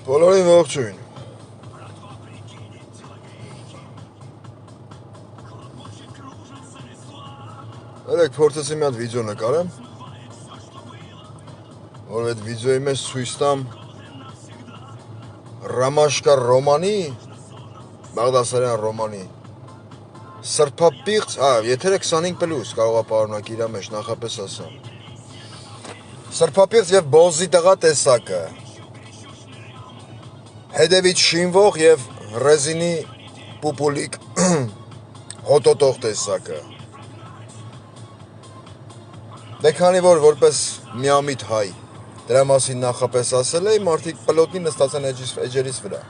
Բոլորին ողջույն։ Երեք փորձեցի մի հատ վիդեո նկարեմ, որ այդ վիդեոյի մեջ ցույց տամ Ռամաշկա Ռոմանի, Բաղդասարյան Ռոմանի, սրբապիղծ, եթերը 25+, կարող է պարունակի իր մեջ, նախապես ասամ, սրբապիղծ և բոզի տղա տեսակը, հետևից շինվող և ռեզինի պուպուլիկ հոտոտող տեսակը, դե քանի որ որպես միամիտ հայ դրա մասին նախապես ասել էի, մարդիկ պլոտնի նստած են էջերիս վրա,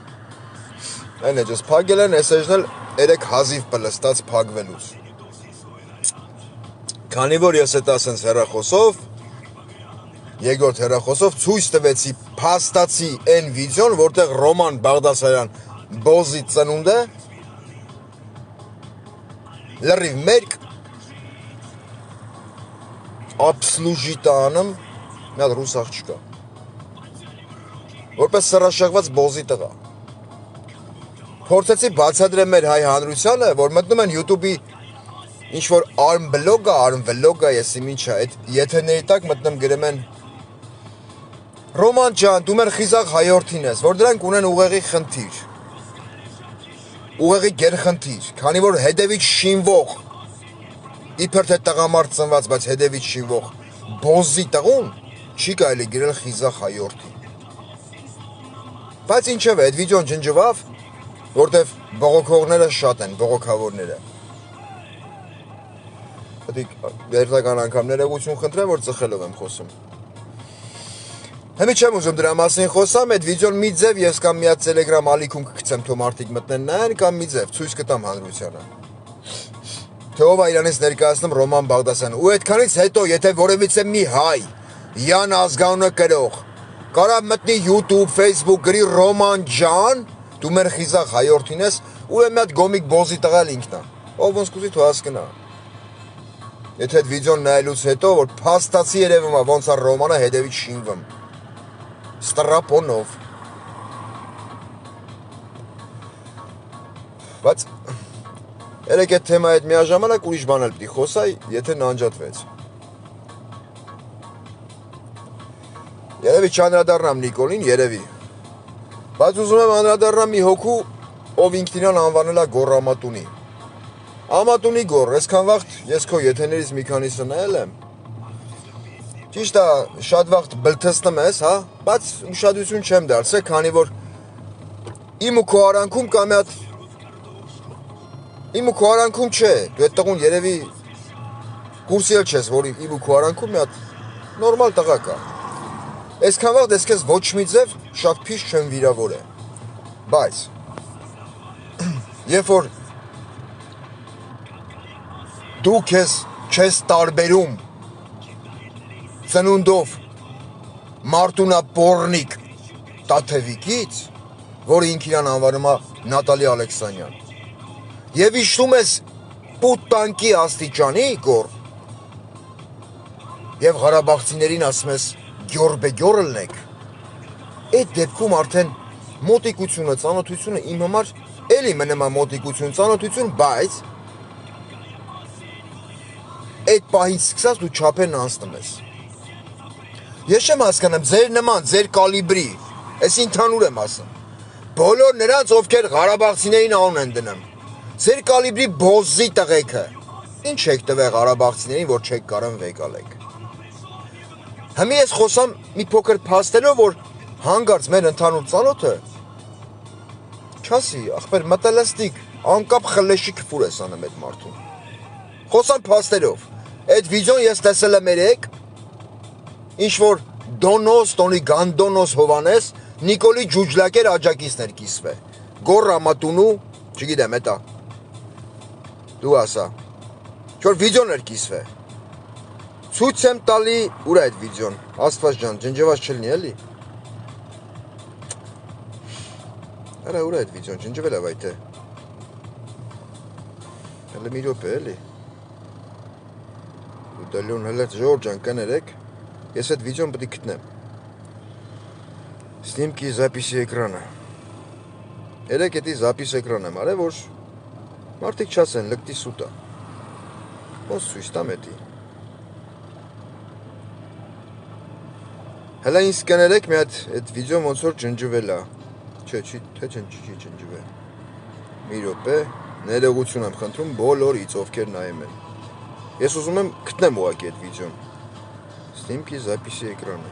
այն էջս փագել են, ես էջն էլ 3 հազիվ պլստած փագվելուց, քանի որ ես էտ ասենց հեռախոսով, երկրորդ հեռախոսով ցույց տվեցի, փաստացի այն վիդեոն, որտեղ Ռոման Բաղդասարյան բոզի ծնունդ է, լրիվ մերկ, ապսլուժի տանում, մի հատ ռուս աղջկա, որպես սրաշեղված բոզի տղա, փորձեցի բացատրեմ մեր հայ հանրությանը, որ մտնում են YouTube-ի ինչ-որ արմվլոգա, եսիմ ինչա, այդ եթերների տակ մտնում գրում են Ռոման ջան, դու մեր խիզախ հայորդին ես, որ դրանք ունեն ուղեղի խնդիր, ուղեղի գերխնդիր, քանի որ հետևից շինվող, իբր թե տղամարդ ծնված, բայց հետևից շինվող բոզի տղուն չի կարելի գրել խիզախ հայորդին, բայց ինչև է, այդ վիդեոն ջնջվավ, որտև բողոքողները շատ են, բողոքավորները, երթական անգամ ներողություն խնդրեմ, որ ծխելով եմ խոսում, Հիմի չեմ ուզում դրա մասին խոսամ, այդ վիդեոն մի ձև ես կամ մի հատ Telegram ալիքում կգցեմ, թող մարդիկ մտնեն նայեն, կամ մի ձև ցույց կտամ հանրությանը։ Թե ով է իրանից ներկայացնում Ռոման Բաղդասարյան։ Ու այդքանից հետո, եթե որևիցե մի հայ, Յան ազգանունը կրող, կարա մտնի YouTube, Facebook, գրի Ռոման ջան, դու մեր խիզախ հայորդին ես, ու մի հատ գոմիկ բոզի տղալ ինքն է։ Ով ոնց կուզի թող հասկանա։ Եթե այդ վիդեոն նայելուց հետո, որ փաստացի երևում է ոնց է Ռոմանը հետևից շինվում։ Ստրապոնով, բայց երեք այդ թեմայի հետ միաժամանակ ուրիշ բան էլ պիտի խոսայի, եթե նանջատվեց։ Երևի չանդրադառնամ Նիկոլին, երևի, բայց ուզում եմ անդրադառնամ մի հոգու, ով ինքն իրան անվանել է Գոռ Ամատունի։ Ամատունի Գոռ, այսքան վաղտ ես քո եթերներից մի քանիսը նայել եմ, Ճիշտ է, շատ վաղտ բլթստում ես, հա, բայց ուշադրություն չեմ դարձել, քանի որ իմ ու քո արանքում կա մի հատ, իմ ու քո արանքում չէ, դու այդ տղուն երևի կուրսի էլ չես, որ իմ ու քո արանքում մի հատ նորմալ տղա կա։ Այսքան վաղտ ես քեզ ոչ մի ձև շատ փիշ չեմ վիրավորել, բայց երբ որ դու քեզ չես տարբերում ծնունդով Մարտունապոռնիկ Տաթևիկից, որը ինքն իրան անվանում է Նատալի Ալեքսանյան, և իշխում ես պուտանկի աստիճանի, Գոռ, և Ղարաբաղցիներին ասում ես գյոռբեգյոռ ըլնեք, այդ դեպքում արդեն մոտիկությունը, ծանոթությունը իմ համար էլի մնում է մոտիկություն, ծանոթություն, բայց այդ պահից սկսած դու չափերն անցնում ես։ Ես չեմ հասկանում, ձեր նման, ձեր կալիբրի, ես ընդհանուր եմ ասում, բոլոր նրանց, ովքեր ղարաբաղցիներին անուն են դնում, ձեր կալիբրի բոզի տղեկը, ինչ եք տվել ղարաբաղցիներին, որ չեք կարան վեկալեք։ Հիմա ես խոսամ մի փոքր փաստելով, որ հանգարց մեր ընդհանուր ծանոթը, չասի, ախպեր մտելստիկ, անկապ խլեշի քֆուր ես անում այդ մարդուն։ Խոսամ փաստերով, այդ վիդեոն ես տեսել եմ երեք, ինչ-որ Դոնոս, Տոնի Գանդոնոս Հովանես, Նիկոլի ջուջլակեր աջակիցներ կիսվե, Գոռ Ամատունու, չգիտեմ, էտա, դու ասա, չոր վիդեոն էր կիսվե, ցույց եմ տալի, ուր է այդ վիդեոն, Աստված ջան, ջնջված չլինի, էլի, արա ուր է այդ վիդեոն, ջնջվել է վայթե, հələ մի րոպե, էլի, ու դելյոն հələ ժողովուրդ ջան կներեք, Ես այդ վիդեոն պետք է գտնեմ։ Снимки записи экрана. Երեք էտի запис էկրան եմ արել, որ մարդիկ չասեն լկտի սուտ է։ Ոնց ցույց տամ էտի։ Հələ ինձ կներեք մի հատ այդ վիդեոն ոնց որ ջնջվել է։ Չէ, թե չի ջնջվել։ Մի րոպե, ներողություն եմ խնդրում բոլորից, ովքեր նայում են։ Ես ուզում եմ գտնեմ ուղղակի այդ վիդեոն։ Снимки записи экрана.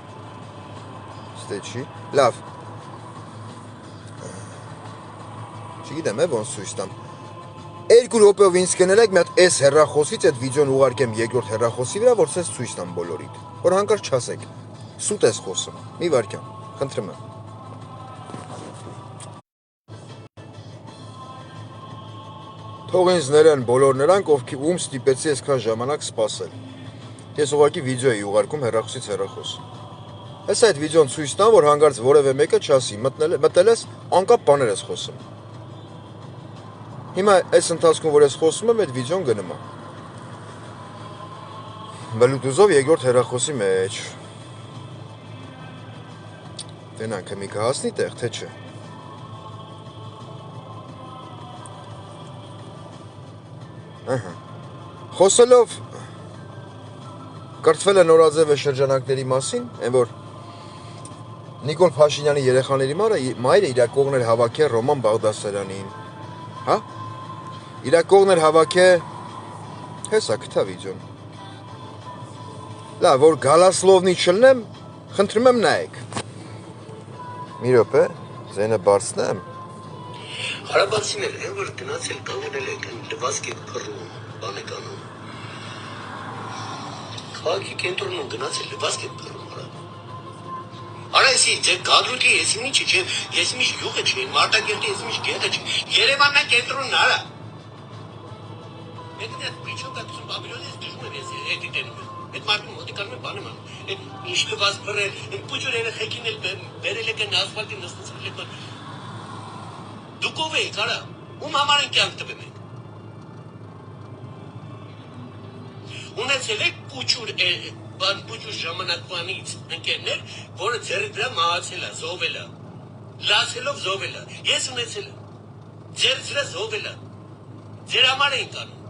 Ստե չի։ Լավ։ Չգիտեմ, ոնց ցույց տամ։ 2 րոպեով ինձ կներեք մի հատ այս հեռախոսից այդ վիդեոն ուղարկեմ երկրորդ հեռախոսի վրա, որ ցես ցույց տամ բոլորիդ։ Որ հանկարծ չասեք։ Սուտ ես խոսում։ Մի վարքյան, խնդրում եմ։ Թող ինձ ներեն բոլոր նրանք, ում ստիպեցի այսքան ժամանակ սպասել։ Ես ուղղակի վիդեո էի ուղարկում հեռախոսից հեռախոս։ Այս այդ վիդեոն ցույց տամ, որ հանկարծ որևէ մեկը չասի, մտել ես անկապ բաներ ես խոսում։ Հիմա այս ընթացքում, որ ես խոսում եմ, այդ վիդեոն գնում է։ Bluetooth-ով երկրորդ հեռախոսի մեջ։ Տենանք մի կհասնի տեղ, թե չէ։ Ահա։ Խոսելով կրթվել է նորաձև շրջանակների մասին, այն որ Նիկոլ Փաշինյանի երեխաների մայրը իր կողմներ հավաքել Ռոման Բաղդասարյանին, հա? Իր կողմներ հավաքել հեսա գտա վիդեոն։ Լավ, որ գալասլովնի չլնեմ, խնդրում եմ նայեք։ Մի րոպե, ձենը բարձնեմ։ Հարաբացիները են, որ գնացել կանգնել եք, լվազք եք փռում, բան եք անում։ Քաղաքի կենտրոնում գնացել լվազք եք փռում, արա էսի, ձեր գադրուկի էսի ինչի չէ, ես միշ յուղը չէ, Մարտակերտի ես միշ գետը չէ, Երևանն է կենտրոնն արա։ Մեկն այդ պիչոկ ատսում Բաբիլոնից դժում եմ ես էդի տենում եմ, այդ մարդում մոտիկանում եմ բանում եմ, այդ ինչ լվազ փռել, այդ պուջուր երեխեքին էլ բերել եք են ասֆալտի նստացել եք, դուք ով եք, արա, ում համար են կյանք տվեմ եք։ Ունեցել եք պուջուր ժամանակվանից ընկերներ, որը ձերի դրա մահացել է, զովել է, լացելով զովել է, ես ունեցել եմ, ձեր դրա զովել է, ձեր համար էին կանում։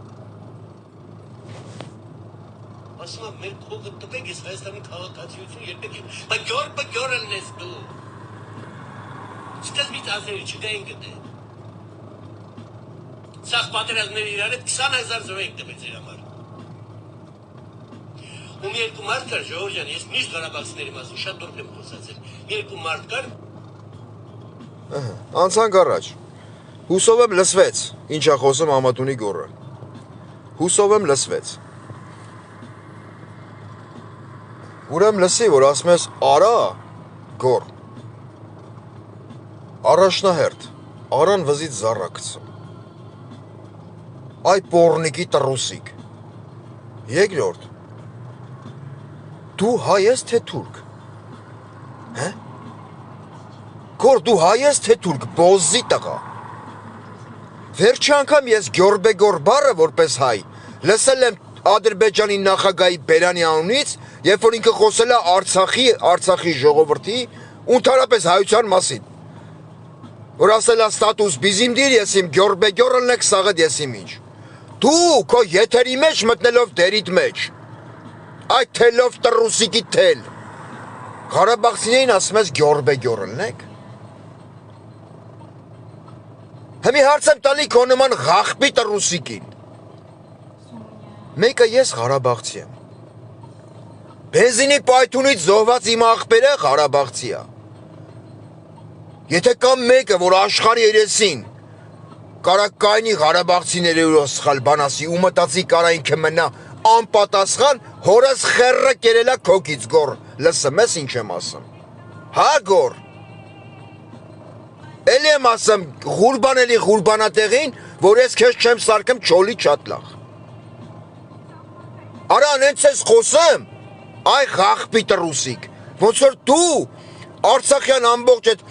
Ասում եմ, մեր փողը տպեք ես Հայաստանի քաղաքացիություն երբեք եմ, բա գյորն ես դու։ Սկզբից ազերի չկային գտե։ Սաղ պատերազմների իրար հետ 20,000 զոր ենք տվել ձեր համար։ Ում երկու մարդ կար, Ժողովուրդ ջան, ես միշտ Ղարաբաղցիների մասին շատ դուրս եմ խոսացել։ Երկու մարդ կար։ Անցանք առաջ։ Հուսով եմ լսվեց, ինչա խոսում Ամատունի գոռը։ Հուսով եմ լսվեց։ Ուրեմն լսի, որ ասում ես արա գոռ։ Առաջնահերթ, արան վզից զառակցում։ Այ պորնիկի տրուսիկ։ Երկրորդ, դու հայ ես թե թուրք։ Հա? Գոր դու հայ ես թե թուրք, բոզի տղա։ Վերջի անգամ ես գյորբեգոր բառը որպես հայ լսել եմ Ադրբեջանի նախագահի Բերանի անունից, երբ որ ինքը խոսել է Արցախի ժողովրդի ու ընդհանրապես հայության մասին։ Որ ասել է ստատուս բիզիմդիր ես իմ գյորբեգորն եք սաղդ ես իմ ինչ։ Դու քո եթերի մեջ մտնելով դերիդ մեջ։ Այդ թելով տրուսիկի թել։ Ղարաբաղցիներին ասում ես գյորբեգորն եք։ Հիմի հարց եմ տալի քո նման ղախպի տրուսիկին։ Մեկը ես Ղարաբաղցի եմ։ Բենզինի պայթունից զոհված իմ աղբերը Ղարաբաղցի է։ Եթե կա մեկը, որ աշխարհի երեսին կարա կայնի Ղարաբաղցիների ու սխալ բան ասի ու մտածի կարա ինքը մնա անպատասխան, հորս խեռը կերելա քոքից գոր, լսում ես ինչ եմ ասում։ Հա գոր։ Էլի եմ ասում ղուրբանատեղին, որ ես քեզ չեմ սարկեմ չոլի չատլախ։ Արա անենց ես խոսում, այ ղախպի տրուսիկ, ոնց որ դու Արցախյան ամբողջ այդ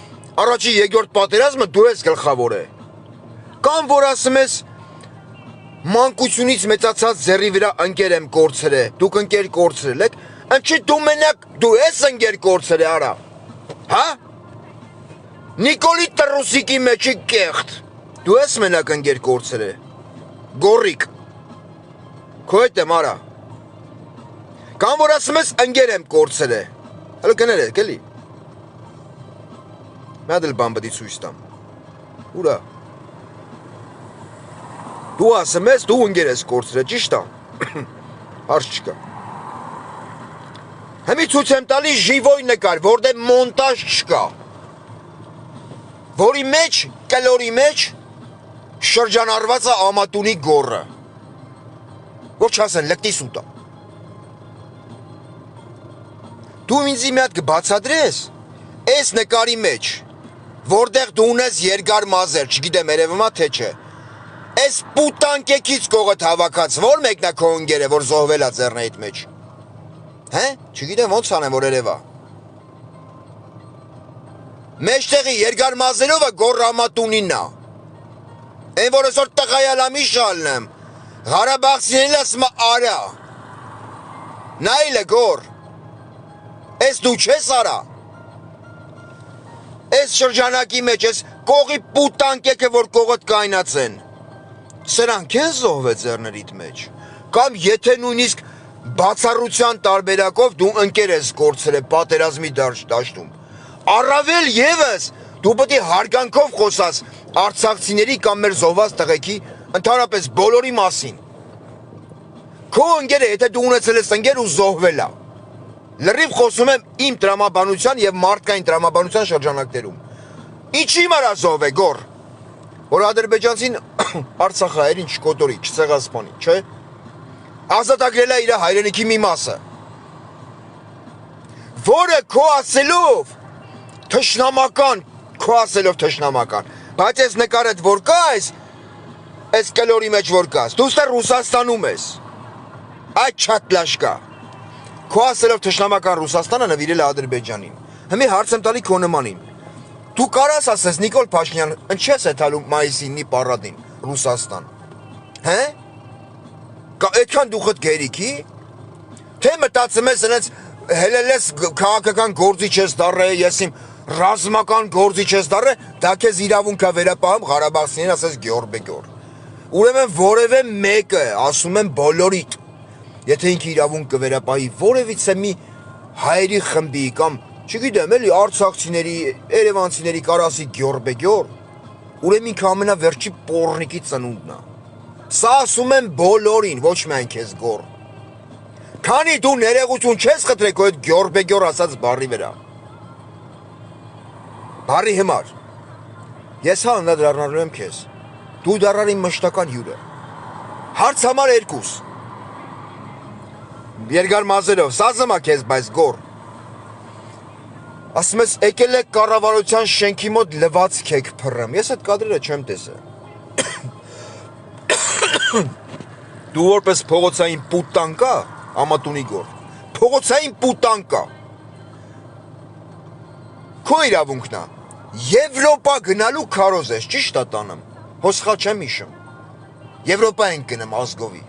առաջի երկրորդ պատերազմը դու ես գլխավոր է։ Կամ որ ասում ես մանկությունից մեծացած ձեռի վրա ընկեր եմ կորցրել, դուք ընկեր կորցրել եք, ընչի դու մենակ դու ես ընկեր կորցրել, արա։ Հա? Նիկոլի Տրուսիկի մեջի կեղտ։ Դու ես մենակ ընկեր կորցրել է։ Գորիկ։ Քո հետ եմ արա։ Կամ որ ասում ես ընկեր եմ կորցրել է։ Հələ կներեք էլի։ Մի հատ էլ բան պետք է ցույց տամ։ Ուրա։ Դու ասում ես դու ընկեր ես կորցրել, ճիշտ է։ Հարց չկա։ Հիմի ցույց եմ տալի ժիվոյ նկար, որտեղ մոնտաժ չկա։ Որի մեջ, կլորի մեջ շրջանառված է ամատունի գորը։ Որ չասեն լկտի սուտա։ Դու ինձ մի հատ կբացատրես, այս նկարի մեջ, որտեղ դու ունես երկար մազեր, չգիտեմ երևում է թե չէ։ Այս պուտանկեքից կողդ հավաքած, որ մեկն է քո ընկերը, որ զոհվել է ձեռնեիդ մեջ։ Հե? Չգիտեմ ոնց անեմ, որ երևա։ Մեջտեղի երկար մազերովը գորրամատունին է։ Այն որ այսօր տղայալամի շալնեմ, Ղարաբաղցիներին ասում արա։ Նայել է գոր։ Այս դու չես արա։ Այս շրջանակի մեջ, այս կողի պուտանկեքը, որ կողդ կայնացեն։ Սրանք են զոհվել ձեռներիդ մեջ։ Կամ եթե նույնիսկ բացառության տարբերակով դու ընկեր ես կորցրել պատերազմի դաշտում։ Առավել եւս դու պետք է հարգանքով խոսաս արցախցիների կամ մեր զոհված տղեկի ընդհանրապես բոլորի մասին։ Քո ընկերը եթե դու ունեցել ես ընկեր ու զոհվել է։ Լրիվ խոսում եմ իմ տրամաբանության եւ մարդկային տրամաբանության շրջանակներում։ Ինչի մարա զոհվե գոր։ Որ ադրբեջանցին Արցախայերին չկոտորի, չցեղասպանի, չէ։ Ազատագրել է իր հայրենիքի մի մասը։ Որը քո ասելով թշնամական, քո ասելով թշնամական, բայց այս նկարդ որ կա, այս կլորի մեջ որ կաս, դու ստեղ Ռուսաստանում ես։ Այդ չատլաշկա։ Քո ասելով թշնամական Ռուսաստանը նվիրել է Ադրբեջանին։ Հիմա հարց եմ տալի քո նմանին։ Դու կարաս ասես Նիկոլ Փաշինյան, ինչի՞ ես եթալու մայիսի 9-ի պարադին Ռուսաստան։ Հե? Այդքան դուխդ գերիքի։ Թե մտածում ես այնց հելելես քաղաքական գործիչ ես դառը, ես իմ ռազմական գործիչ ես դառը, դա քեզ իրավունք է վերապահում Ղարաբաղցիներին ասես Գյորբեգոր։ Ուրեմն որևէ մեկը, ասում եմ բոլորիդ, եթե ինքը իրավունք կվերապահի որևիցե մի հայերի խմբի կամ չգիտեմ էլի արցախցիների, երևանցիների կարասի Գյորբեգոր, ուրեմն ինքը ամենավերջի պոռնիկի ծնունդն է։ Սա ասում եմ բոլորին, ոչ միայն քեզ գոր։ Քանի դու ներողություն չես խնդրել քո այդ Գյորբեգոր ասած բառի վրա։ Բառի համար։ Ես հա անդրադառնալու եմ քեզ։ Դու դառար իմ մշտական հյուրը։ Հարց համար 2։ Երկար մազերով, սազում է քեզ, բայց գոր։ Ասում ես եկել եք կառավարության շենքի մոտ լվացք եք փռում։ Ես այդ կադրերը չեմ տեսել։ Դու որպես փողոցային պուտանկա, ամատունի գոր։ Փողոցային պուտանկա։ Քո իրավունքն է։ Եվրոպա գնալու քարոզ ես, ճիշտ է տանում։ Հոսխալ չեմ հիշում։ Եվրոպա ենք գնում ազգովի։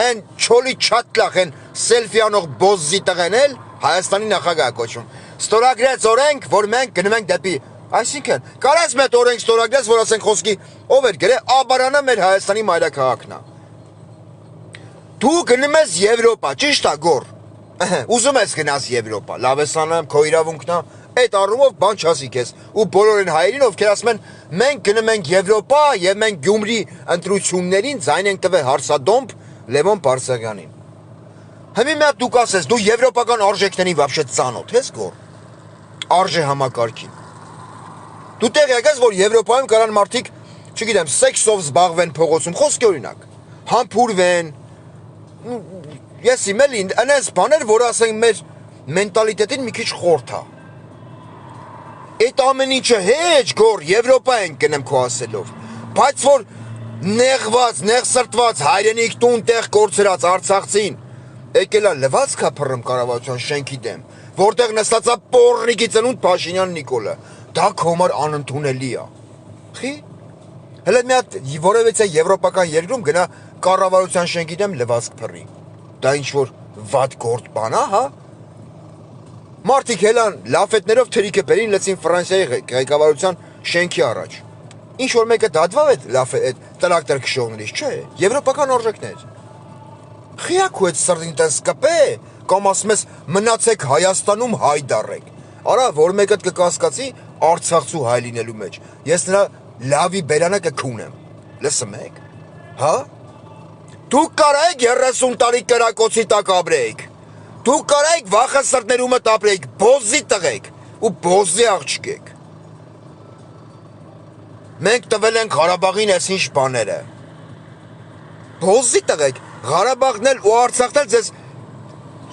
Այն չոլի չատլախ են սելֆի անող բոզզի տղեն էլ Հայաստանի նախագահ կոչվում։ Ստորագրած օրենք, որ մենք գնում ենք դեպի, այսինքն, կարաս մետ օրենք ստորագրած, որ ասենք խոսքի ով էր գրել, Աբարանը մեր Հայաստանի մայրաքաղաքն է։ Դու գնում ես Եվրոպա, ճիշտ է գոր։ Ուզում ես գնաս Եվրոպա, լավ ես անում, քո իրավունքն է, այդ առումով բան չասի քեզ։ Ու բոլոր այն հայերին, ովքեր ասում են, մենք գնում ենք Եվրոպա եւ մենք Գյումրի ընտրություններին ձայն ենք տվել հարցադոմբ Լևոն Բարսեղյանին։ Հիմա մի հատ դու կասես, դու եվրոպական արժեքներին вообще ծանոթ ես գոր։ Արժե համակարգին։ Դու տեղ եկես, որ Եվրոպայում կարան մարդիկ, չգիտեմ, սեքսով զբաղվեն փողոցում, խոսքի օրինակ, համբուրվեն։ Ես իմ էլի այնպես բաներ, որ ասենք մեր մենտալիտետին մի քիչ խորթ է։ Այդ ամեն ինչը հեչ գոր Եվրոպա են գնում քո ասելով։ Բայց որ նեղված, նեղսրտված հայրենիք տուն տեղ կորցրած արցախցին եկելա լվացքա փռում կառավարության շենքի դեմ, որտեղ նստածա պոռնիկի ծնունդ Փաշինյան Նիկոլը, դա քո համար անընդունելի է։ Խի։ Հələ մի հատ որևէ եվրոպական երկրում գնա կառավարության շենքի դեմ լվացք փռի։ Դա ինչ որ վատ գործ բան է, հա։ Մարդիկ հելան լաֆետներով թրիկը բերին լցին Ֆրանսիայի ղեկավարության շենքի առաջ։ Ինչ որ մեկը դադվավ այդ տրակտոր քշողներից, չէ, եվրոպական արժեքներ։ Խիակ ու այդ սրտին տես կպե, կամ ասում ես մնացեք Հայաստանում հայ դառեք։ Արա, որ մեկը կկասկածի Արցախցու հայ լինելու մեջ։ Ես նրա լավի բերանը կքունեմ։ Լսում եք։ Հա? Դուք կարայք 30 տարի կրակոցի տակ ապրեիք։ Դուք կարայք վախը սրտներումը ապրեիք, բոզի տղեկ ու բոզի աղջիկ։ Մենք տվել ենք Ղարաբաղին այս ինչ բաները։ Բոզի տղեկ, Ղարաբաղն էլ ու Արցախն էլ ձեզ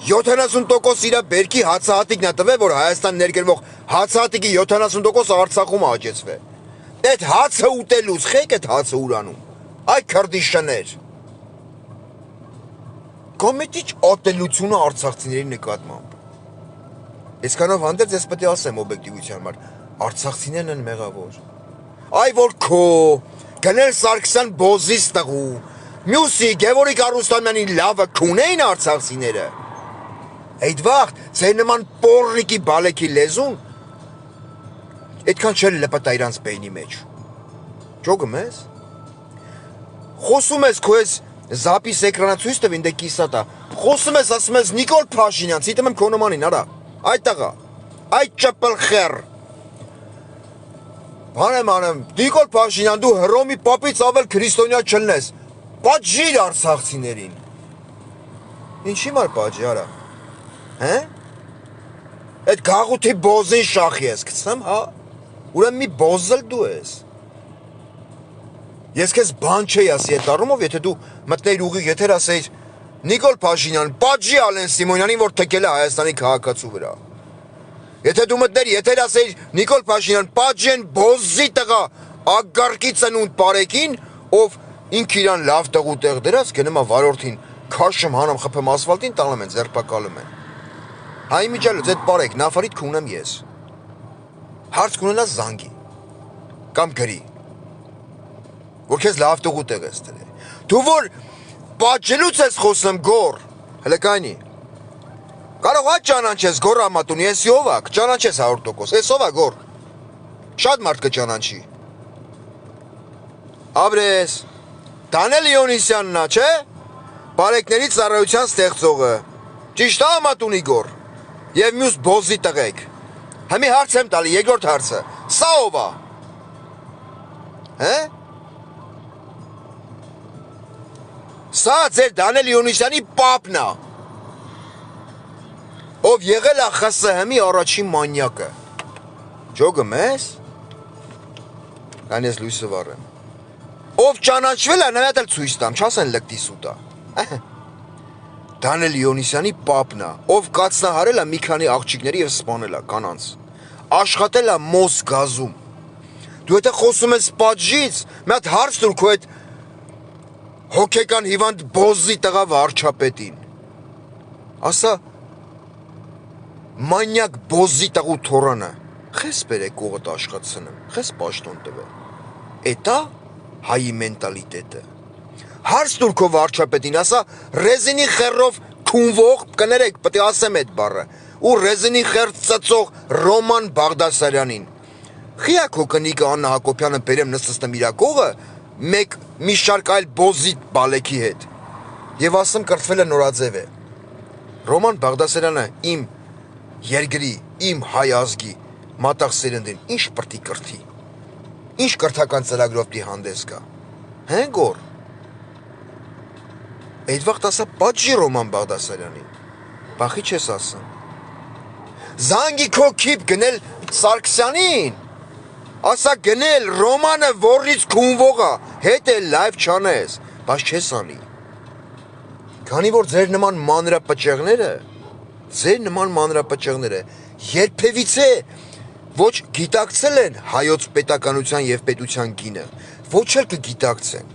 70% իր բերքի հացահատիկն է տվել, որ Հայաստան ներգրվող հացահատիկի 70% Արցախում աճեցվե։ Այդ հացը ուտելուց խեք այդ հացը ուրանում։ Այ քրդիշներ։ Կոմետիչ ատելությունը արցախցիների նկատմամբ։ Այսքանով հանդերձ ես պետք է ասեմ օբյեկտիվության համար, արցախցիներն են մեղավոր։ Այ որ քո գնել Սարգսյան բոզիս տղու, մյուսի Գևորգ Արուստամյանի լավը քունեին արցախցիները։ Այդ վաղ ձեր նման պորրիկի բալեքի լեզուն այդքան չէր լպտա իրանց բեյնի մեջ։ Ճոգում ես։ Խոսում ես քո ես Զապիս էկրանը ցույց տվին դե կիսատա։ Խոսում ես, ասում ես Նիկոլ Փաշինյան, ցիտեմ եմ քո նմանին, արա։ Այ տղա։ Այ ճպլխեր։ Անեմ, Նիկոլ Փաշինյան, դու Հռոմի պապից ավել քրիստոնյա չլնես։ Պատժիր արցախցիներին։ Ինչի մար պատժի, արա։ Հե՞։ Այդ գաղութի բոզին շախի ես գցեմ, հա։ Ուրեմն մի բոզել դու ես։ Ես քեզ բան չէի ասի այդ առումով, եթե դու մտնեիր ուղիղ եթեր ասեիր Նիկոլ Փաշինյան, պատժի Ալեն Սիմոնյանին, որ թքել է Հայաստանի քաղաքացու վրա։ Եթե դու մտներ եթեր ասեիր Նիկոլ Փաշինյան, պատժեն բոզի տղա, ագարկի ծնունդ բարեկին, ով ինք իրան լավ տղու տեղ դրած, գնում է վարորդին, քաշում հանամ խփեմ ասֆալտին, տանում են, ձերբակալում են։ Հայ միջալուց այդ բարեք, նավարիտ քունեմ ես։ Հարց կունենաս զանգի կամ գրի, որ քեզ լավ տղու տեղ ես դրել։ Դու որ պատժելուց ես խոսում գոր, հələ կայնի։ Կարող է ճանաչես գոր ամատունի, ես ով ակ, ճանաչես 100%, ես ով ա գոր։ Շատ մարդ կճանաչի։ Աբրես, Դանիել Իոնիսյանն է, չէ՞։ Բարեկների ծառայության ստեղծողը։ Ճիշտ է ամատունի գոր։ Եվ մյուս բոզի տղեկ։ Հիմի հարց եմ տալի, երկրորդ հարցը։ Սա ով է։ Հե՞։ Սա ձեր Դանիել Իոնիսյանի պապն է, ով եղել է ԽՍՀՄ-ի առաջին մանյակը։ Ջոգում ես։ Կան ես լույսը վառեմ։ Ով ճանաչվել է, նա էլ ցույց տամ, չասեն լկտի սուտա։ Դանիել Իոնիսյանի պապն է, ով կացնահարել է մի քանի աղջիկների եւ սպանել է կանանց։ Աշխատել է Մոս գազում։ Դու եթե խոսում ես պատժից, մի հատ հարց տուր քո այդ հոգեկան հիվանդ բոզի տղա վարչապետին։ Ասա մանյակ բոզի տղու թորանը, խես բերեք կողդ աշխատցնեմ, խես պաշտոն տվե։ Էտա հայի մենտալիտետը։ Հարց տուր քո վարչապետին, ասա ռեզինի խեռով քունվող, կներեք, պետք է ասեմ այդ բառը, ու ռեզինի խեռ ծծող Ռոման Բաղդասարյանին։ Խիակ հո կնիկը Աննա Հակոբյանը բերեմ նստստեմ իրա կողը, մի շարք այլ բոզիտ բալեքի հետ եւ ասում կրթվել է նորաձև է։ Ռոման Բաղդասարյանը իմ երկրի, իմ հայ ազգի մատաղ սերնդին ինչ պրտի կրթի։ Ինչ կրթական ծրագրով դի հանդես գա։ Հեն գոր։ Այդ վաղտ ասա պատժի Ռոման Բաղդասարյանին։ Բախի չես ասում։ Զանգի քո քիպ գնել Սարգսյանին։ Ասա գնել Ռոմանը որից քունվողա, հետ է լայվ չանես, բայց չես անի։ Քանի որ ձեր նման մանրապճեղները երբևիցե ոչ գիտակցել են հայոց պետականության եւ պետության գինը, ոչ էլ կգիտակցեն։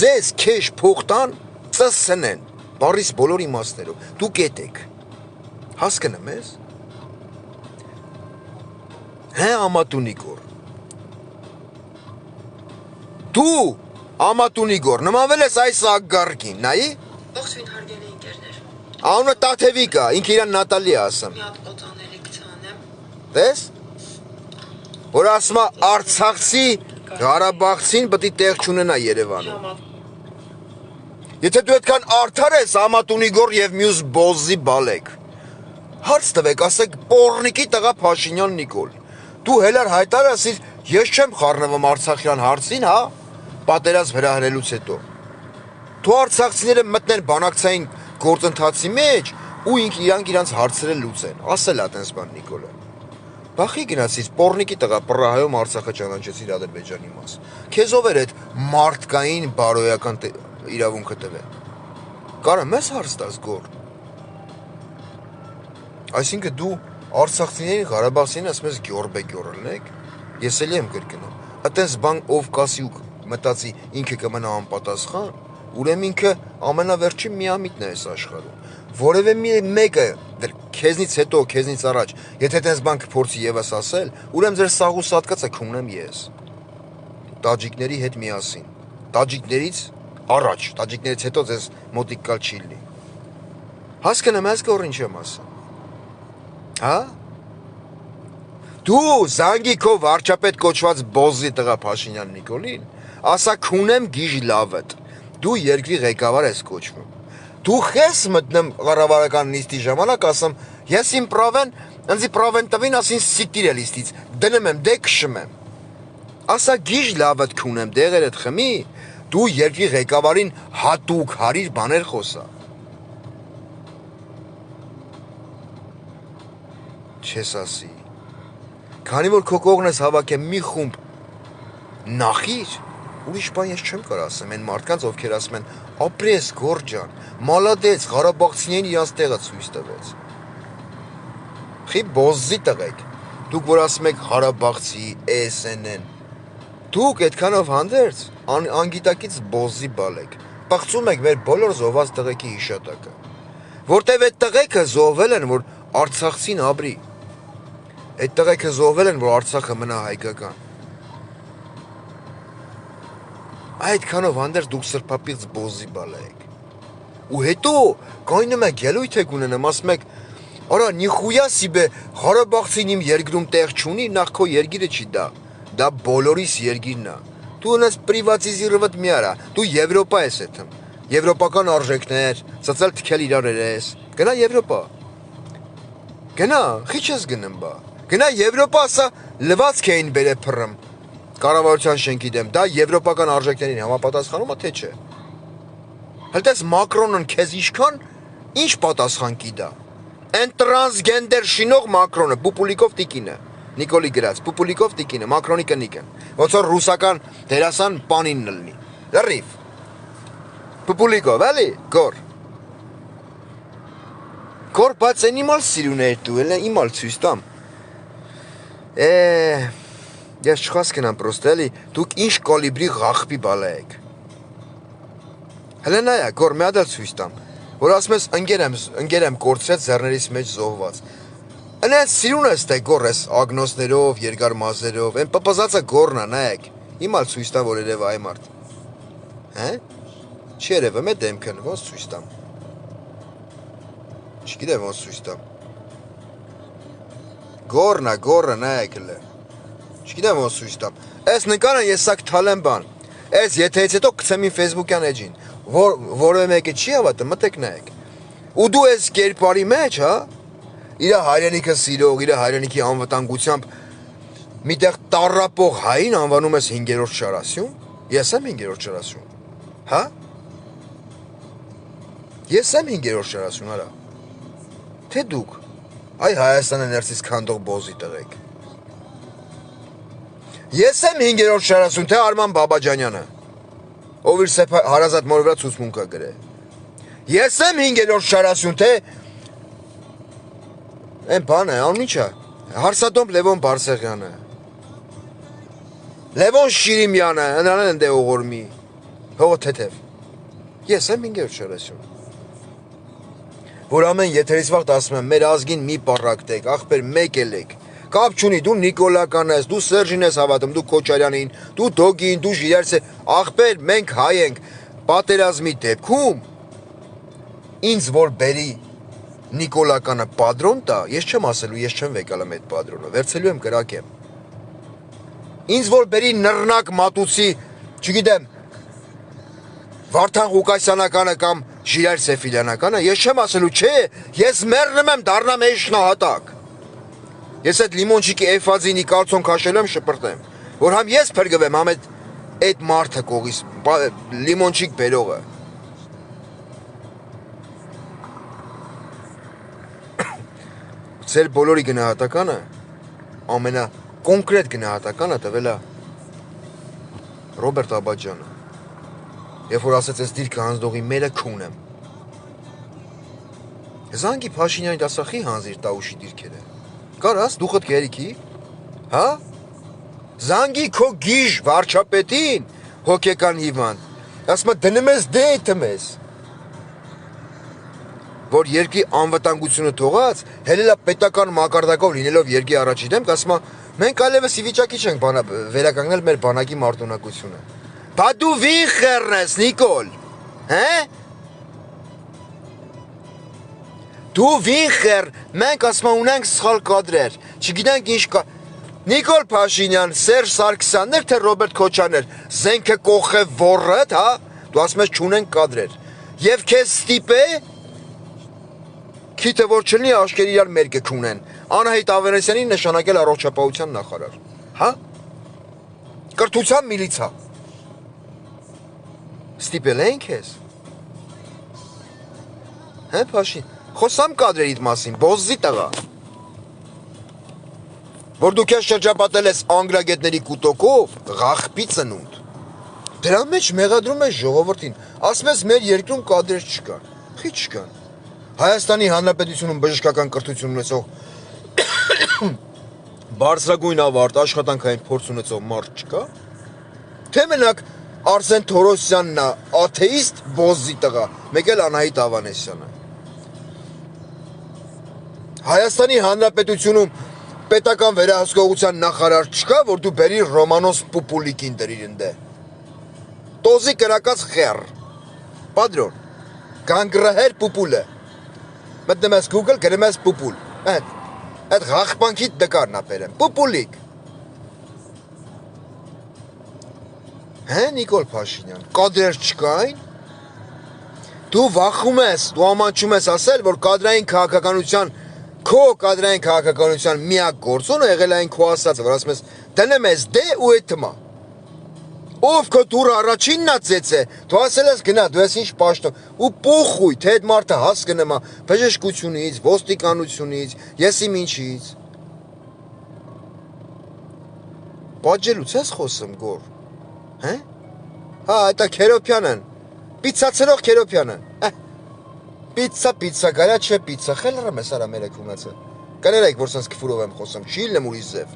Ձեզ քեշ փոխտան, ծսնեն, բարիս բոլոր իմաստներով, դու կետեք։ Հասկանում ես։ Հե ամատունի գոր։ Դու ամատունի գոր, նմանվել ես այս ագարկին, նայի։ Ողջույն հարգելի ընկերներ։ Անունը Տաթևիկ է, ինքը իրան Նատալի է ասում։ Մի հատ օտանելիք ցանեմ։ Տես։ Որ ասում է Արցախցի Ղարաբաղցին պետք է տեղ չունենա Երևանում։ Եթե դու այդքան արդար ես, Ամատունի գոր եւ մյուս բոզի բալեք։ Հարց տվեք, ասեք Պորնիկի տղա Փաշինյան Նիկոլ։ Դու հելար հայտար ասիր, ես չեմ խառնվում Արցախյան հարցին, հա։ Պատերազմ հրահրելուց հետո։ Դու արցախցիները մտնեն բանակցային գործընթացի մեջ ու իրանք իրանց հարցերը լուծեն։ Ասել է այդպես բան Նիկոլը։ Բախի գնացիր Պորնիկի տղա Պրահայում Արցախը ճանաչեցիր Ադրբեջանի մաս։ Քեզ ով էր այդ մարդկային բարոյական իրավունքը տվել։ Կարա մեզ հարց տաս գոր։ Այսինքն դու արցախցիներին Ղարաբաղցիներին ասում ես գյորբեգյոր ելնեք։ Ես էլ եմ կրկնում։ Այդպես բան ով կասի ու մտածի ինքը կմնա անպատասխան, ուրեմն ինքը ամենավերջին միամիտն է այս աշխարհում։ Որևէ մեկը քեզնից հետո, քեզնից առաջ, եթե այդպես բան կփորձի եւս ասել, ուրեմն ձեր սաղ ու սատկացը քունեմ ես։ Տաջիկների հետ միասին։ Տաջիկներից առաջ, տաջիկներից հետո ձեզ մոտիկ կալ չի լինի։ Հասկանում ես որ ինչ եմ ասում։ Հա? Դու Զանգիկով վարչապետ կոչված բոզի տղա Փաշինյան Նիկոլին, ասա քունեմ գիժ լավդ։ Դու երկրի ղեկավար ես կոչվում։ Դու խես մտնեմ կառավարական նիստի ժամանակ ասեմ, ես իմ պրավեն, ինձ պրավեն տվին ասին սիկտիր է լիստից, դնում եմ դե քշում եմ։ Ասա գիժ լավդ քունեմ դեղերդ խմի, դու երկրի ղեկավարին հատուկ հարիր բաներ խոսա։ Չես ասի։ Քանի որ քո կողմն ես հավաքեմ մի խումբ նախիր, ուրիշ բան ես չեմ կարող ասեմ, այն մարդկանց ովքեր ասում են ապրես գորջան, մալադեց, Ղարաբաղցիներին իրանց տեղը ցույց տվեց։ Խի բոզի տղեկ, դուք որ ասում եք Ղարաբաղցի, SNN, դուք այդքանով հանդերձ անգիտակից բոզի բալեք, պղծում եք մեր բոլոր զոհված տղեկի հիշատակը, որտեվ այդ տղեկը զոհվել են, որ Արցախցին ապրի, այդ տղեկը զոհվել են, որ Արցախը մնա հայկական։ Այդքանով հանդերձ դուք սրբապիղծ բոզի բալեք։ Ու հետո կայնում եք ելույթ եք ունենեմ, ասում եք, արա նիխույա սիբե Ղարաբաղցին իմ երկրում տեղ չունի, նախ քո երկիրը չի դա բոլորիս երկիրն է։ Դու ունես պրիվատիզիրված մի արա, դու Եվրոպա ես եթում, եվրոպական արժեքներ, սոցիալ թքել իրար ես, գնա Եվրոպա։ Գնա, խի չես գնում բա։ Գնա Եվրոպա, ասա լվացք էին բերե փռում։ Կառավարության շենքի դեմ, դա եվրոպական արժեքներին համապատասխանում է թե չէ։ Հենց Մակրոնն քեզ ինչքան ինչ պատասխան կիդա։ Այն տրանսգենդեր շինող Մակրոնը, Պուպուլիկով տիկինը, Նիկոլի գրած, Պուպուլիկով տիկինը, Մակրոնի կնիկը։ Ոնց որ ռուսական դերասան պանին լինի։ Լրիվ։ Պուպուլիկով, էլի, գոր։ Գոր բաց են իմալ սիրուներ դու, էլ իմալ ցույց տամ։ Ես չխասկենամ պրոստը էլի, դուք ինչ կոլիբրի ղախպի բալա եք։ Հլը նայա, գոր մի ադալ ցույց տամ, որ ասում ես ընկեր եմ կորցրեց ձեռներիս մեջ զոհված։ Անենց սիրուն ես թե գոր ես ագնոսներով, երկար մազերով, են պպզածը գորն է, նայեք, իմալ ցույց տամ, որ երևա այ մարդ։ Հե? Չի երևում է դեմքն, ոնց ցույց տամ։ Չգիտեմ ոնց ցույց տամ։ Գորնը, նայեք հլը։ Չգիտեմ ոնց ցույց տամ։ Այս նկարը ես սակ թալեմ բան։ Այս եթեից հետո գցեմ իմ Facebook-յան էջին։ Որևէ մեկը չի հավատում, մտեք նայեք։ Ու դու այս կերպարի մեջ, հա, իր հայրենիքը սիրող, իր հայրենիքի անվտանգությամբ միտեղ տառապող հային անվանում ես 5-րդ շարասյուն։ Ես եմ 5-րդ շարասյուն։ Հա? Ես եմ 5-րդ շարասյուն, արա։ Թե դուք։ Այ Հայաստանը ներսից քանդող բոզի տղեկ։ Ես եմ 5-րդ շարասյուն, թե Արման Բաբաջանյանը, ով իր սեփ հարազատ մորի վրա ցուցմունք է գրել։ Ես եմ 5-րդ շարասյուն, թե այն բանը, անուն ի՞նչ է։ Հարսադոմ Լևոն Բարսեղյանը։ Լևոն Շիրիմյանը, նրան են դե օղորմի։ Հողը թեթև։ Ես եմ 5-րդ շարասյուն։ Որ ամեն եթերից վաղ ասում եմ, մեր ազգին մի պառակտեք, ախպեր մեկ ելեք։ Կապ չունի, դու Նիկոլական ես, դու Սերժին ես հավատում, դու Քոչարյանին, դու Դոգին, դու Ժիրայրս, ախպեր մենք հայ ենք, պատերազմի դեպքում ինձ որ բերի Նիկոլականը պատրոն տա, ես չեմ ասելու, ես չեմ վեկալեմ այդ պատրոնը, վերցելու եմ կրակեմ։ Ինձ որ բերի նռնակ մատուցի, չգիտեմ, Վարդան Ղուկասյանականը կամ Ժիրայր Սեֆիլյանականը, ես չեմ ասելու, չէ, ես մեռնում եմ, դառնամ էշնահատակ։ Ես այդ լիմոնչիկի էֆազինի կալցոն քաշելու եմ շպրտեմ, որ համ ես փրկվեմ, համ այդ մարդը կողիս, լիմոնչիկ բերողը։ Ձեր բոլորի գնահատականը, ամենակոնկրետ գնահատականը տվել է Ռոբերտ Աբաջյանը։ Երբ որ ասեց, ես դիրքը հանձնողի մերը քունեմ։ Զանգի Փաշինյանի դասախի հանձիր տաուշի դիրքերը։ Կարաս դուխդ գերիքի, հա? Զանգի քո գիժ վարչապետին, հոգեկան հիվանդ, ասում է դնում ես դեյթում ես, որ երկրի անվտանգությունը թողած, հելելա պետական մակարդակով լինելով երկրի առաջի դեմք, ասում է մենք այլևս ի վիճակի չենք վերականգնել մեր բանակի մարտունակությունը։ Բա դու վիխերն ես, Նիկոլ, հե? Դու վիխեր, մենք ասում ունենք սխալ կադրեր, չգիտենք ինչ կա։ Նիկոլ Փաշինյան, Սերժ Սարգսյաններ, թե Ռոբերտ Քոչարներ, զենքը կողե ոռդ, հա? Դու ասում ես չունենք կադրեր։ Եվ քեզ ստիպե, քիթը որ չլինի աշկեր իրար մերկը քունեն։ Անահիտ Ավենեսյանին նշանակել առողջապահության նախարար, հա? Կրթության միլիցա։ Ստիպել են քեզ։ Հե Փաշին, խոսամ կադրերիդ մասին, բոզզի տղա։ Որ դու քեզ շրջապատել ես անգրագետների կուտոկով, ղախպի ծնունդ։ Դրա մեջ մեղադրում ես ժողովրդին, ասում ես մեր երկրում կադրեր չկան, խի չկան։ Հայաստանի Հանրապետությունում բժշկական կրթություն ունեցող բարձրագույն ավարտ աշխատանքային փորձ ունեցող մարդ չկա։ Թե մենակ Արսեն Թորոսյանն է, աթեիստ բոզզի տղա, մեկ էլ Անահիտ Ավանեսյանը։ Հայաստանի Հանրապետությունում պետական վերահսկողության նախարար չկա, որ դու բերի Ռոմանոս Պուպուլիկին դրիր ընդե։ Տոզի կրակած խեր։ Պատրոն, գանգրահեր Պուպուլը։ Մտնում ես Google, գրում ես Պուպուլ։ Այդ ղախպանքիդ դկարն ապերեմ, Պուպուլիկ։ Հե Նիկոլ Փաշինյան, կադրեր չկային։ Դու վախում ես, դու ամանչում ես ասել, որ կադրային քաղաքականության, քո կադրային քաղաքականության միակ գործոնը եղել այն քո ասածը, որ ասում ես դնում ես դե ու էթմա։ Ով քո դուրը առաջինն է ծեծե, դու ասել ես գնա, դու ես ինչ պաշտոն, ու պուխույ, թե այդ մարդը հասկնում է բժշկությունից, ոստիկանությունից, եսի ինչից։ Պատժելուց ես խոսում գոր։ Հե? Հա, այդա Քերոփյանն, պիցացրող Քերոփյանը։ Պիցա, գարա չէ պիցա, խելրեմ ես արա մերեք ունացը։ Կներեք, որ սենց կվուրով եմ խոսում, շիլն եմ ուրիշ ձև։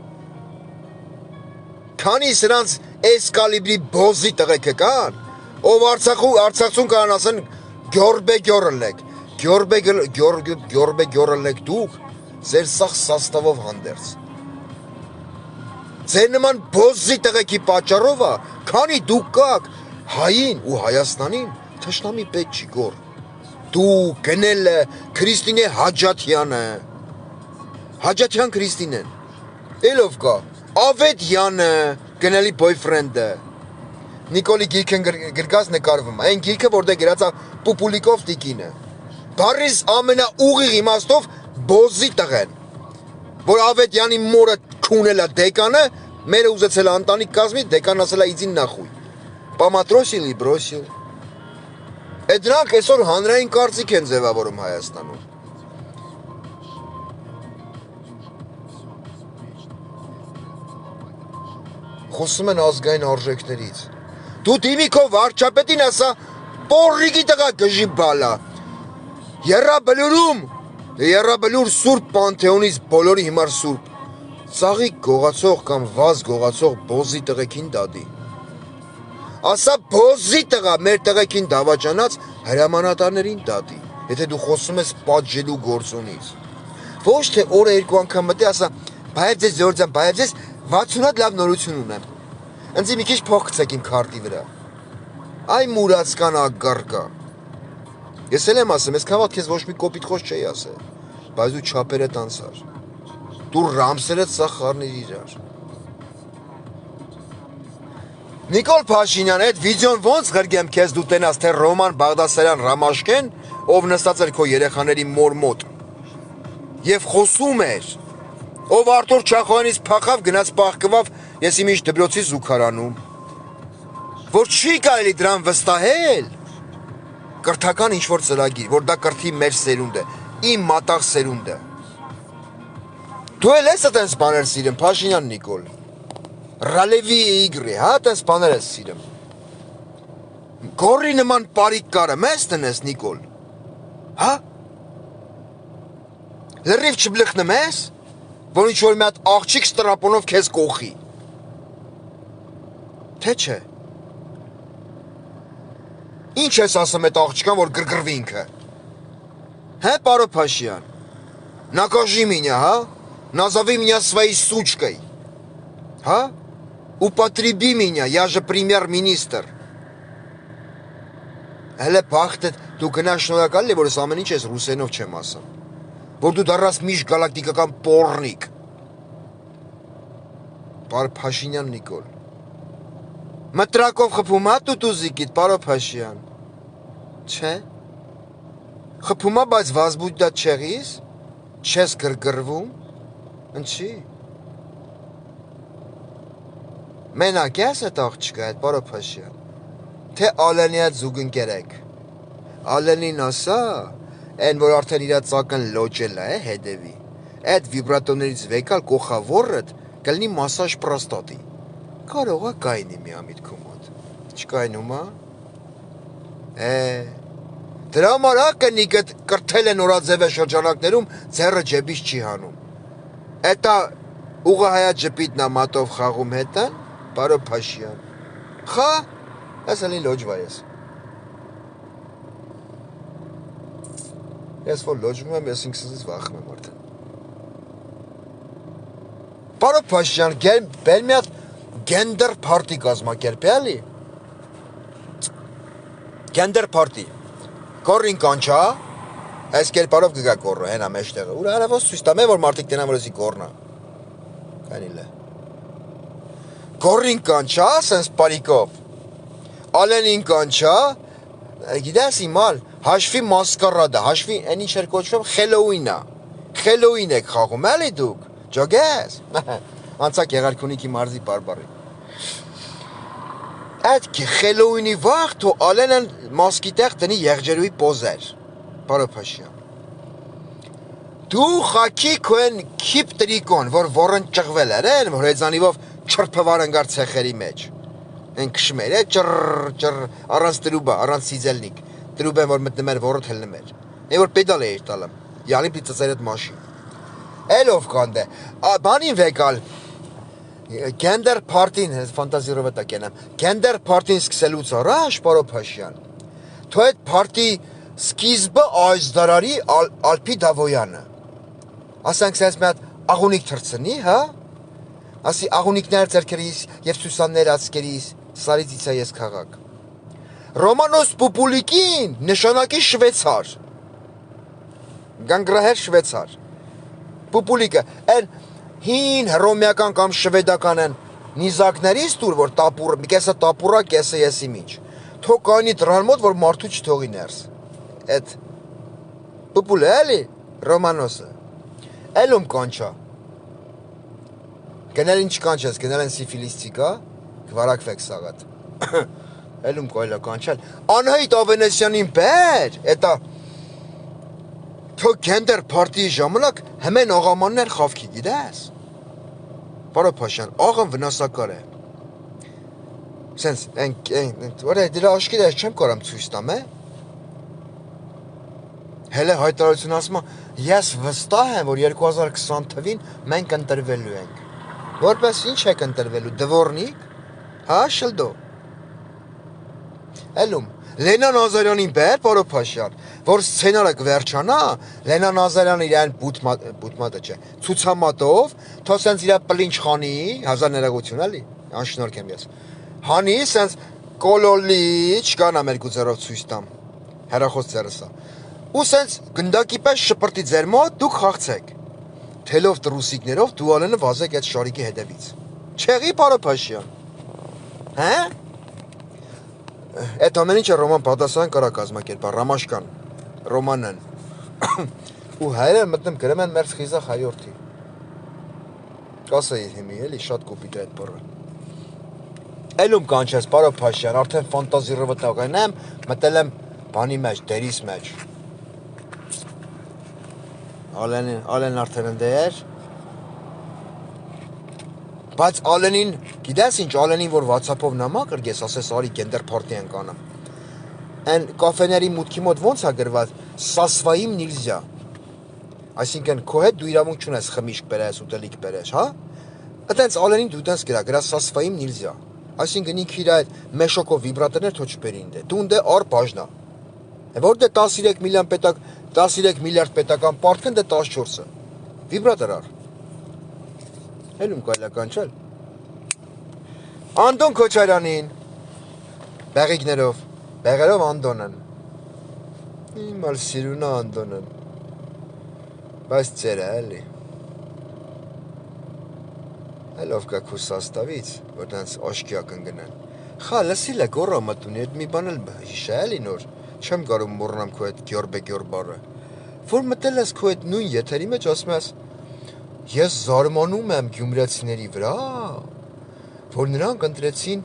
Քանի սրանց այս կալիբրի բոզի տղեկը կան, ով Արցախցուն կանան ասեն գյորբե գյորըլեք դուք, ձեր սաղ սաստավով հանդերձ։ Ձեր նման բոզի տղեկի պատճառով է, քանի դուք կաք, հային ու Հայաստանին թշնամի պետք չի գոր։ Դու գնելը Քրիստինե Հաջաթյան Քրիստինեն, էլով կա, Ավետյանը, գնելի բոյֆրենդը, Նիկոլի գիրքն գրգած նկարվում, այն գիրքը որտեղ գրած է Պուպուլիկով տիկինը, բառիս ամենաուղիղ իմաստով բոզի տղեն, որ Ավետյանի մորը քունել է դեկանը, մերը ուզեցել է ընտանիք կազմի, դեկան ասել է իձին նախույ, պամատրոսիլ ի բրոսիլ, այդ դրանք այսօր հանրային կարծիք են ձևավորում Հայաստանում։ Խոսում են ազգային արժեքներից։ Դու դիմիքով վարչապետին ասա, պորրիկի տղա գժի բալա։ Եռաբլուր սուրբ պանթեոնից բոլորի հիմար սուրբ։ Ծաղիկ գողացող կամ վազ գողացող բոզի տղեկին դադի։ Ասա բոզի տղա մեր տղեկին դավաճանած հրամանատարներին դադի, եթե դու խոսում ես պատժելու գործոնից։ Ոչ թե օրը երկու անգամ մտի ասա, բայև ձեզ Ժորժան, բայև ձեզ 60 հատ լավ նորություն ունեմ։ Ընձի մի քիչ փող գցեք իմ քարտի վրա։ Այ մուրացկան ագար կա։ Ես էլ եմ ասում, ես քաղաք քեզ ոչ մի կոպիտ խոսք չէի ասել, բայց դու չափերը տանցար։ Դու ռամսերդ սա խառնիր իրար։ Նիկոլ Փաշինյան, այդ վիդեոն ոնց գրգեմ քեզ դու տենաս թե Ռոման Բաղդասարյան Ռամաշկեն, ով նստած էր քո երեխաների մոր մոտ եւ խոսում էր, ով Արտուր Չախոյանից փախավ գնաց պահկվավ ես իմ ինչ դպրոցի զուգարանում, որ չի կարելի դրան վստահել, կրթական ինչ-որ ծրագիր, որ դա կրթի մեր սերունդը, իմ մատաղ սերունդը։ Դու էլ ես այդպես բաներ սիրում, Փաշինյան Նիկոլ։ Ռալևի իգրի, հա, այդպես բաներ ես սիրում։ Գորի նման պարիկ կարը, մեզ տնես Նիկոլ։ Հա։ Լրիվ չբլխնեմ ես, որ ինչ-որ մի հատ աղջիկ ստրապոնով քեզ կողի։ Թե չէ։ Ինչ ես ասում այդ աղջկան, որ գրգրվի ինքը։ Հե, պարո Փաշյան։ Накажи меня, հա։ Назови меня своей сучкой. Հա։ Употреби меня, я же премьер-министр։ Հələ բախտդ դու գնա շնորհակալ ես, որ ես ամեն ինչ ես ռուսերենով չեմ ասում։ Որ դու դառաս միշտ գալակտիկական պոռնիկ։ Պարո Փաշինյան Նիկոլ։ Մտրակով խփում ա տուտուզիկիդ, պարո Փաշյան։ Չէ։ Խփում ա, բայց վազբուդա չեղիս, չես գրգռվում։ Ինչի։ Մենակ ես այդ աղջկա այդ, պարո Փաշյան։ Թե Ալենի հետ զուգընկեր եք։ Ալենին ասա, այն որ արդեն իրա ծակն լոջել է, հետևի։ Այդ վիբրատոներից վեկալ կողավորդ կլինի մասաժ պրոստատի։ Կարող է կայնի միամիտ քո մոտ։ Չկայնում ա։ Դրա համար ակնիկը կրթել են օրաձևե շրջանակներում ձեռը ջեբից չի հանում։ Էտա ուղղահայա ջպիտնա մատով խաղում հետան, պարո Փաշյան։ Խա, ես ալի լոջվա ես։ Ես որ լոջվում եմ, ես ինքսս վախում եմ արդեն։ Պարո Փաշյան, բել մի հատ գենդեր պարտի կազմակերպի, էլի։ Գենդեր պարտի։ Կորին կանչա, այս կերպարով կգա կորը, հենա մեջտեղը։ Ուր հարավոս ցույց տամ է, որ մարդիկ տենան, որ էսի կորնա։ Կանիլ է։ Կորին կանչա, սենց պարիկով։ Ալենին կանչա, գիտես իմալ, հաշվի մասկարադա, հաշվի այն ինչ էր կոչվում Խելոուինա։ Խելոուին եք խաղում, էլի դուք։ Ջոգես։ Անցակ Եղարքունիքի մարզի բարբարի։ Այդ Խելոուինի վաղ թո Ալենն մասկի տեղ տնի եղջերուի պոզեր։ Պարո Փաշյան։ Դու խաքի քոեն քիպ տրիկոն, որ որն ճղվել էր, որ հեծանիվով չրփվար ընկար ցեխերի մեջ։ Են քշմեր, ճռ, առանց տրուբա, առանց սիզելնիկ։ Տրուբեն որ մտնում էր որը թելնում էր։ Է որ պեդալ էր տալում։ Յալի պիծծեր այդ մաշին։ Էլով կանդ է։ Բանին վեկալ։ Գենդեր պարտին, ֆանտազիորով է կենամ։ Գենդեր պարտին սկսելուց առաջ, պարո Փաշյան։ Թո այդ պարտի սկիզբը այս դարարի Ալպի Դավոյանը։ Ասանք սենց մի հատ աղունիկ թրցնի, հա։ Ասի աղունիկներ ձերքերիս եւ սուսաններ ածկերիս, սարիցիցա ես քաղաք։ Ռոմանոս Պուպուլիկին նշանակի շվեցար։ Գանգրահեր շվեցար։ Պուպուլիկը, այն հին հռոմեական կամ շվեդական են նիզակներից դուր, որ տապուր, կեսը տապուրա, կեսը եսի միջ։ Թո կանի դրան մոտ, որ մարդու չթողի ներս։ Այդ Պուպուլը էլի, Ռոմանոսը։ Էլում կանչա։ Գնել ինչ կանչես, գնել են սիֆիլիստիկա, կվարակվեք սաղատ։ Էլում կոյլա կանչել։ Անհայտ Ավենեսյանին բեր, էտա թո գենդեր պարտիի ժամանակ հմեն աղամաններ խավքի, գիտես։ Պարո Փաշյան, աղան վնասակար է։ Սենց, որ դրա աշկիդ ես չեմ կարամ ցույց տամ, է։ Հելե հայտարարություն ասում ես վստահ եմ, որ 2020 թվին մենք ընտրվելու ենք։ Որպես ինչ եք ընտրվելու, դվորնիկ, հա, շլդո։ Էլում, Լենա Նազարյանին բեր, պարո Փաշյան, որ սցենարը կվերջանա, Լենա Նազարյանը իրան բուտմատը չէ, ցուցամատով, թո սենց իրա պլինչ խանի, հազար ներողություն, էլի, անշնորհք եմ ես։ Հանի, սենց կոլոլի, չկան ամերկու ձեռով ցույց տամ։ հեռախոս ծերսա։ Ու սենց գնդակի պես շպրտի ձեր մոտ դուք խաղցեք։ Թելով տրուսիկներով դու ալենը վազեք այդ շարիկի հետևից։ Չեղի Պարո Փաշյան։ Հա։ Այդ ամեն ինչը Ռոման Բադասարյան կարա կազմակերպա, Ռամաշկան, Ռոմանն։ Ու հայերը մտնում գրում են մեր խիզախ հայորդի։ Կասեի հիմի, էլի շատ կոպիտ է այդ բառը։ Էլում կանչես Պարո Փաշյան, արդեն ֆանտազի ռվտաղեն եմ, մտել եմ բանի մեջ, դերիս մեջ։ Ալեն արդեն ընդ էր։ Բայց Ալենին, գիտես ինչ, Ալենին որ WhatsApp-ով նամակ գրգես, ասես արի գենդեր փարտի ենք անում։ Այն կաֆեների մուտքի մոտ ոնց է գրված, սասվայիմ նիլզյա։ Այսինքն քո հետ դու իրավունք չունես խմիչք բերես, ուտելիք բերես, հա։ Այդտենց Ալենին դու տենց գրա սասվայիմ նիլզյա։ Այսինքն ինքը իր այդ մեշոկով վիբրատորներ թո չբերի ինձ։ Դու ընդ ար բաժնա։ Որտե 13 միլիարդ պետական պարտքն դե 14-ը։ Վիբրատոր ար։ Հելում կարելի կանչել։ Անդոն Քոչարյանին բեղերով Անդոնն։ Իմ ալ սիրունա Անդոնն։ Բայց ծերը էլի։ Հելով կա քու սաստավից, որ տենց աշկյա կընգնեն։ Խա լսիլ է գոռա մտունի, այդ մի բան էլ հիշա էլի նոր։ Չեմ կարող մոռանամ քո այդ գյորբեգյոր բառը։ Որ մտել ես քո այդ նույն եթերի մեջ ասում ես ես զարմանում եմ գյումրեցիների վրա, որ նրանք ընտրեցին,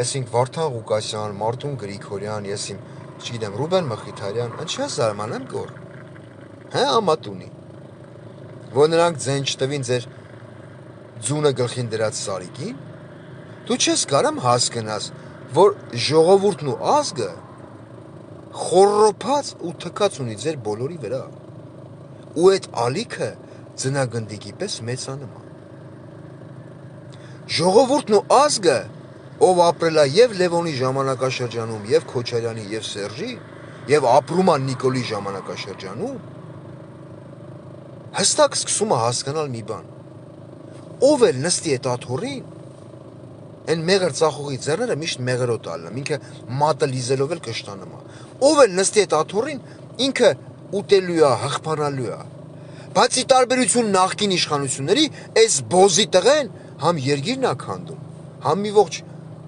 այսինքն Վարդան Ղուկասյան, Մարտուն Գրիգորյան, ես իմ, չգիտեմ, Ռուբեն Մխիթարյան, ինչ ես զարմանամ գոր։ Հա ամատունի։ Որ նրանք ձեն չտվին ձեր ձունը գլխին դրած սարիկին, դու չես կարամ հասկանաս, որ ժողովուրդն ու ազգը խորոփած ու թքած ունի ձեր բոլորի վրա։ Ու այդ ալիքը ձնագնդիկի պես մեծանում է։ Ժողովուրդն ու ազգը, ով ապրել է եւ Լևոնի ժամանակաշրջանում, եւ Քոչարյանի, եւ Սերժի, եւ ապրում է Նիկոլի ժամանակաշրջանում, հստակ սկսում է հասկանալ մի բան։ Ով էլ նստի այդ աթոռին, այն մեղր ծախողի ձեռները միշտ մեղրոտ ալնում, ինքը մատը լիզելով էլ կշտանում է։ Ով էլ նստի այդ աթոռին, ինքը ուտելու է, հղբանալու է։ Բացի տարբերություն նախկին իշխանությունների, այս բոզի տղեն համ երգիրն է քանդում, համ մի ողջ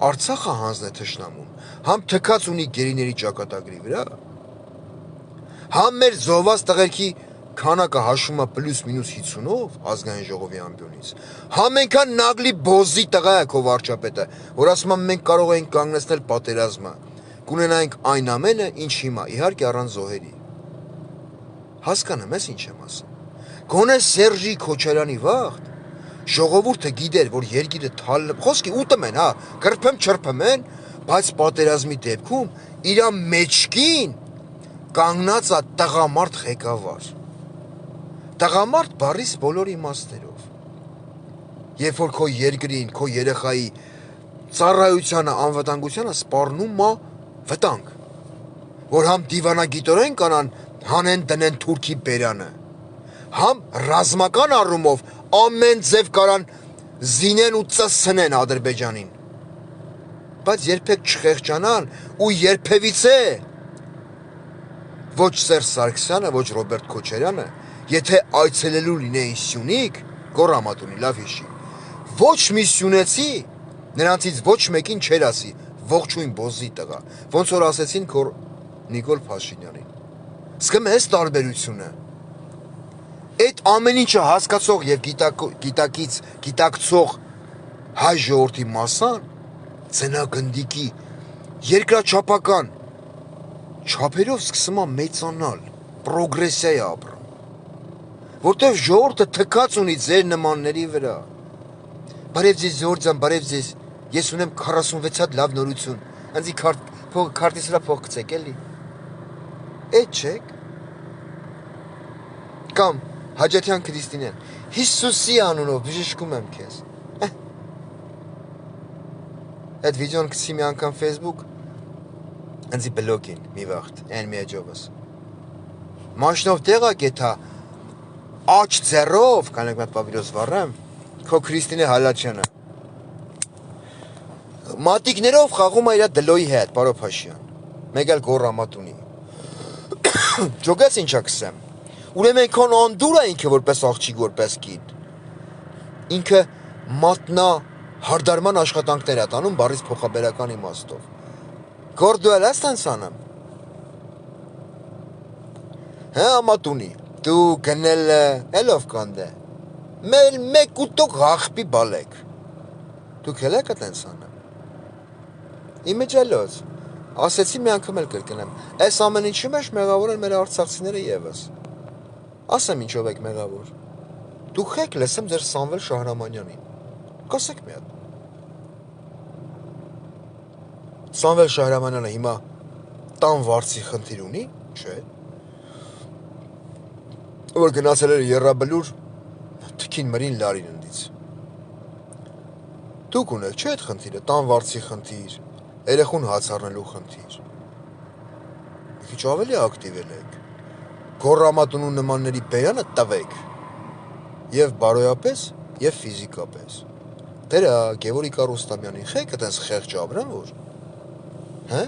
Արցախը հանձն է թշնամուն, համ թքած ունի գերիների ճակատագրի վրա, համ մեր զոհված տղերքի քանակը հաշվում է պլյուս մինուս 50-ով ազգային ժողովի ամբիոնից, համ այնքան նագլի բոզի տղա է քո վարչապետը, որ ասում եմ մենք կարող ենք կանգնեցնել պատերազմը, կունենայինք այն ամենը, ինչ հիմա, իհարկե առանց զոհերի։ Հասկանում ես ինչ եմ ասում։ Գոնե Սերժի Քոչարյանի վաղտ ժողովուրդը գիտեր, որ երկիրը խոսքի ուտում են, հա, գրփեմ չրփեմ են, բայց պատերազմի դեպքում իր մեջքին կանգնած է տղամարդ ղեկավար։ Տղամարդ բառիս բոլոր իմաստներով։ Երբ որ քո երկրին, քո երեխայի ծառայությանը, անվտանգությանը սպառնում է վտանգ, որ համ դիվանագիտորեն կանան հանեն տնեն թուրքի բերանը, համ ռազմական առումով ամեն ձև կարան զինեն ու ծսնեն Ադրբեջանին, բայց երբեք չխեղճանան ու երբևիցե ոչ Սերժ Սարգսյանը, ոչ Ռոբերտ Քոչարյանը, եթե այցելելու լինեին Սյունիք, գոռամատունի լավ հիշի, ոչ մի սյունեցի նրանցից ոչ մեկին չեր ասի ողջույն բոզի տղա, ոնց որ ասեցին քո Նիկոլ Փաշինյանին։ Սկսում ես տարբերությունը։ Այդ ամեն ինչը հասկացող եւ գիտակցող հայ ժողովրդի մասան ցնագնդիկի երկրաչափական չափերով սկսում է մեծանալ, պրոգրեսիա է ապրում, որտեվ ժողովուրդը թքած ունի ձեր նմանների վրա։ Բարև ձեզ Զորձան, բարև ձեզ, ես ունեմ 46 հատ լավ նորություն, անձի քարտից վրա փող գցեք էլի։ Էդ չեք։ Կամ Հաջաթյան Քրիստինեն, Հիսուսի անունով բժշկում եմ քեզ։ Այդ վիդեոն գցի մի անգամ Facebook, անձի բլոկին մի վաղտ, այն մի աջովս։ Մաշնով տեղա գետա, աչ ձեռով, կանեք մատ պապիրոս վառեմ, քո Քրիստինե Հալաչյանը։ Մատիկներով խաղում է իր դլոյի հետ, Պարո Փաշյան։ Մեկ էլ գոռամատ ունի։ Ջոգես ինչա կսեմ։ Ուրեմն քան անդուր է ինքը որպես աղջիկ, որպես կին։ Ինքը մատնա հարդարման աշխատանքներ է տանում բառից փոխաբերական իմաստով։ Գորդու էլ ես տենց անում։ Հա ամատունի, դու գնել ելով կանդ է։ Մեր մեկ ուտոք աղբի բալեք։ Դու քելեք է տենց անում։ Իմիջելոց, ասեցի մի անգամ էլ կրկնեմ, այս ամեն ինչի մեջ մեղավոր են մեր արցախցիները ևս։ Ասեմ ինչով եք մեղավոր։ Դուք եք լսեմ ձեր Սամվել Շահրամանյանին։ Կասեք մի հատ։ Սամվել Շահրամանյանը հիմա տան վարձի խնդիր ունի, չէ։ Որ գնացել էր Եռաբլուր թքին մրին լարին ընդից։ Դուք ունեք չէ այդ խնդիրը, տան վարձի խնդիր, երեխուն հաց առնելու խնդիր։ Մի քիչ ավելի ակտիվ եք։ Գոռամատունու նմանների բերանը տվեք։ Եվ բարոյապես, եւ ֆիզիկապես։ Դերա Գևորգ Ռուստամյանին խեք այդպես խեղճ ապրեն որ։ Հա։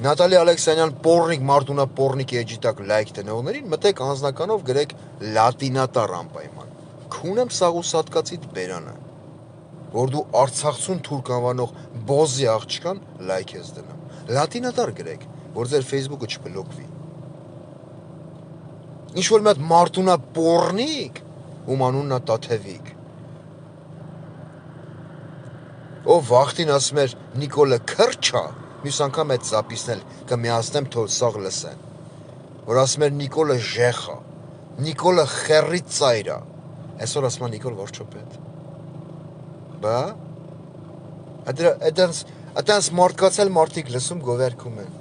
Նատալի Ալեքսանյան պորնիկ Մարտունա պորնիկի էջի տակ լայք տնողներին մտեք անձնականով գրեք լատինատար անպայման։ Քունեմ սաղուսատկացիդ բերանը, որ դու Արցախցուն թուրք անվանող բոզի աղջկան լայք ես դնում։ Լատինատար գրեք, որ ձեր Facebook-ը չբլոկվի։ Ինչ որ մի հատ Մարտունա պորնիկ, ում անունն է Տաթևիկ։ Ով վախտին ասում էր Նիկոլը քրչա, մյուս անգամ այդ զապիսն էլ կմիացնեմ թող սաղ լսեն։ Որ ասում էր Նիկոլը ժեխա, Նիկոլը խեռի ծայրա։ Այսօր ասում է Նիկոլ Վարչապետ։ Բա։ Այդտենց մարդկացել մարդիկ լսում գովերքում են։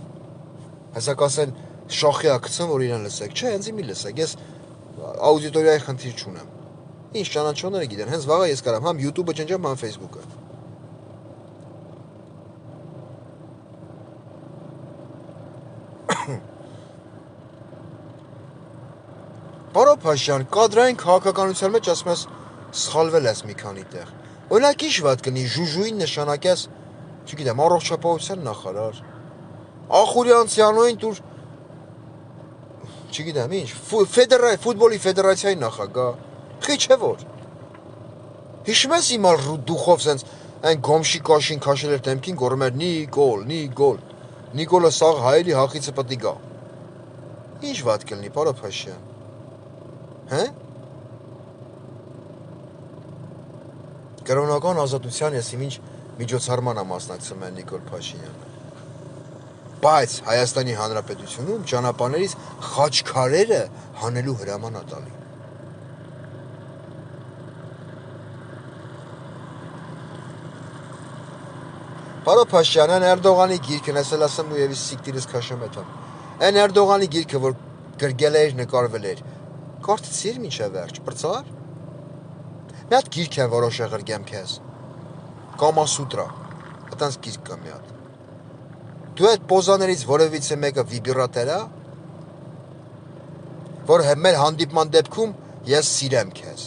Հեսակ ասեն շախի ակցն որ իրան լսեք, չէ, հենց իմի լսեք, ես աուդիտորիայի խնդիր չունեմ։ Ինչ ճանաչողները գիտեն, հենց վաղը ես կարամ համ YouTube-ը ջնջեմ, համ Facebook-ը։ Պարոն Փաշյան, կադրային քաղաքականության մեջ ասում ես սխալվել ես մի քանի տեղ։ Օրինակ ինչ վատ կնի ժուժուին նշանակես, չգիտեմ, առողջապահության նախարար։ Ախուրյանցյանոին դուր չգիտեմ ինչ, ֆուտբոլի ֆեդերացիայի նախագահ։ Խի չէ որ։ Հիշում ես իմալ դուխով սենց այն գոմշի կաշին քաշել էր դեմքին գոռում էր Նիկոլ, Նիկոլ։ Նիկոլը սաղ հայելի հախիցը պետք է գա։ Ինչ վատ կլինի, պարոն Փաշյան։ Հա՞։ Կրոնական ազատության ես ինչ միջոցառման եմ մասնակցում են Նիկոլ Փաշինյանը։ Բայց Հայաստանի Հանրապետությունում ճանապարհներից խաչքարերը հանելու հրաման է տալի։ Պարոն Փաշյան, այն Էրդողանի գիրքն ասել ասեմ ու եւս սիկտիրս քաշեմ այդամ։ Այն Էրդողանի գիրքը որ գրգել էր, նկարվել էր։ Կարծեցիր ինչա վերջ, բրծար։ Մի հատ գիրք է որոշ եղրգեմ քեզ։ Կամասուտրա։ Այդտենց գիրք կա մի հատ։ Դու այդ պոզաներից որևիցե մեկը վիբրատեր է, որ մեր հանդիպման դեպքում ես սիրեմ քեզ։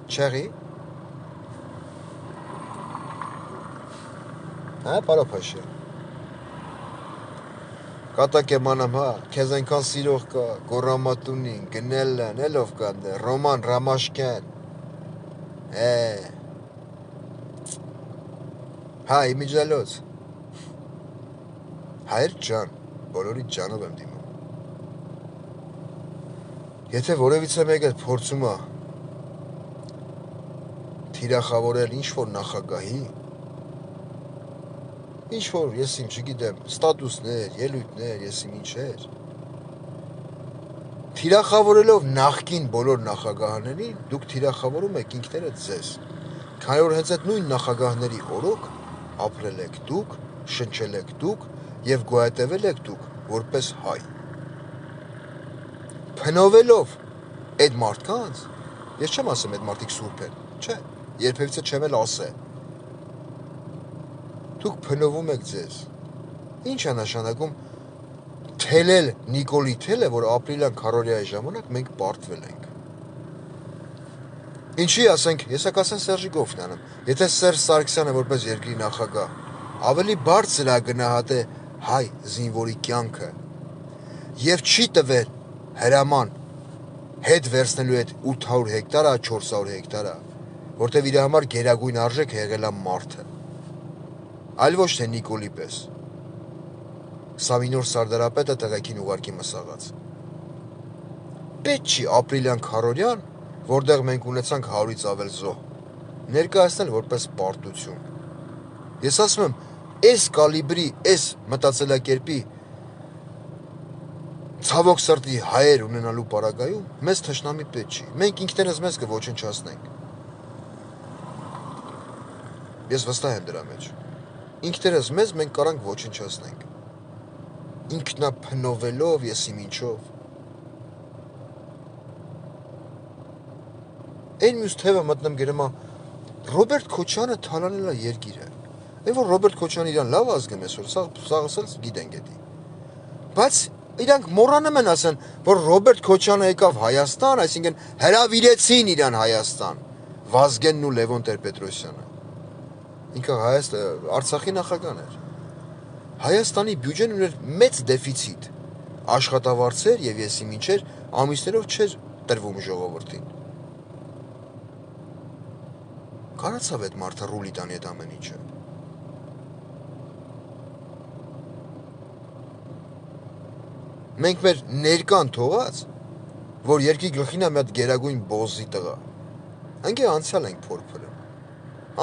Չեղի։ Հա, պարոն Փաշյան։ Կատակ եմ անամ, հա, քեզ այնքան սիրող կա, Գոռամատունին, գնելն, ելով կանդ է, Ռոման Ռամաշկյան։ Հա, իմիջելոց։ Հայր ջան, բոլորի ջանով եմ դիմում։ Եթե որևիցե մեկը փորձում է թիրախավորել ինչ-որ նախագահի, ինչ-որ, ես իմ չգիտեմ, ստատուսներ, ելույթներ, ես իմ ինչեր, թիրախավորելով նախկին բոլոր նախագահներին, դուք թիրախավորում եք ինքներդ ձեզ, քանի որ հենց այդ նույն նախագահների օրոք ապրել եք դուք, շնչել եք դուք և գոյատևել եք դուք որպես հայ։ Փնովելով այդ մարդկանց, ես չեմ ասեմ այդ մարդիկ սուրբ են, չէ, երբևիցե չեմ էլ ասե, դուք փնովում եք ձեզ, ինչ է նշանակում թելել Նիկոլի թելը, որ ապրիլյան քարորիայի ժամանակ մենք պարտվել ենք։ Ինչի ասենք, ես ակասեն Սերժի Գոֆնյանը, եթե Սերժ Սարգսյանը որպես երկրի նախագահ ավելի բարձր է գնահատե հայ զինվորի կյանքը եւ չի տվել հրաման հետ վերցնելու այդ 800 հեկտարա, 400 հեկտարա, որտեվ իր համար գերագույն արժեք եղել է մարդը։ Այլ ոչ թե Նիկոլի պես։ Սավինոր Սարդարապետը տղեկին ուղարկի մսաղած։ Պետք չի ապրիլյան Քարորյան, որտեղ մենք ունեցանք 100-ից ավել զոհ, ներկայացնել որպես պարտություն։ Ես ասում եմ, այս կալիբրի, այս մտածելակերպի ցավոք սրտի հայեր ունենալու պարագայում մեզ թշնամի պետք չի։ Մենք ինքներս մեզ կոչնչացնենք։ Ես վստահ եմ դրա մեջ։ Ինքներս մեզ մենք կարանք ոչնչացնենք։ Ինքնափնովելով, եսիմինչով։ Այն մյուս թևը մտնեմ գրեմա Ռոբերտ Քոչյանը թալանել է երկիրը։ Այն որ Ռոբերտ Քոչյանը իրան լավ ազգում է, սաղսել գիտենք էդի։ Բայց իրանք մոռանում են ասեն, որ Ռոբերտ Քոչյանը եկավ Հայաստան, այսինքն հրավիրեցին իրան Հայաստան, Վազգենն ու Լևոն Տեր-Պետրոսյանը։ Ինքը Արցախի նախագահն էր։ Հայաստանի բյուջեն ուներ մեծ դեֆիցիտ, աշխատավարձեր եւ եսիմինչեր ամիսներով չէր տրվում ժողովրդին։ Կարացավ այդ մարդը ռուլի տանի այդ ամեն ինչը։ Մենք մեր ներկան թողած, որ երկի գլխին է մի հատ գերագույն բոզի տղա։ Ընկե անցյալ ենք փորփրը։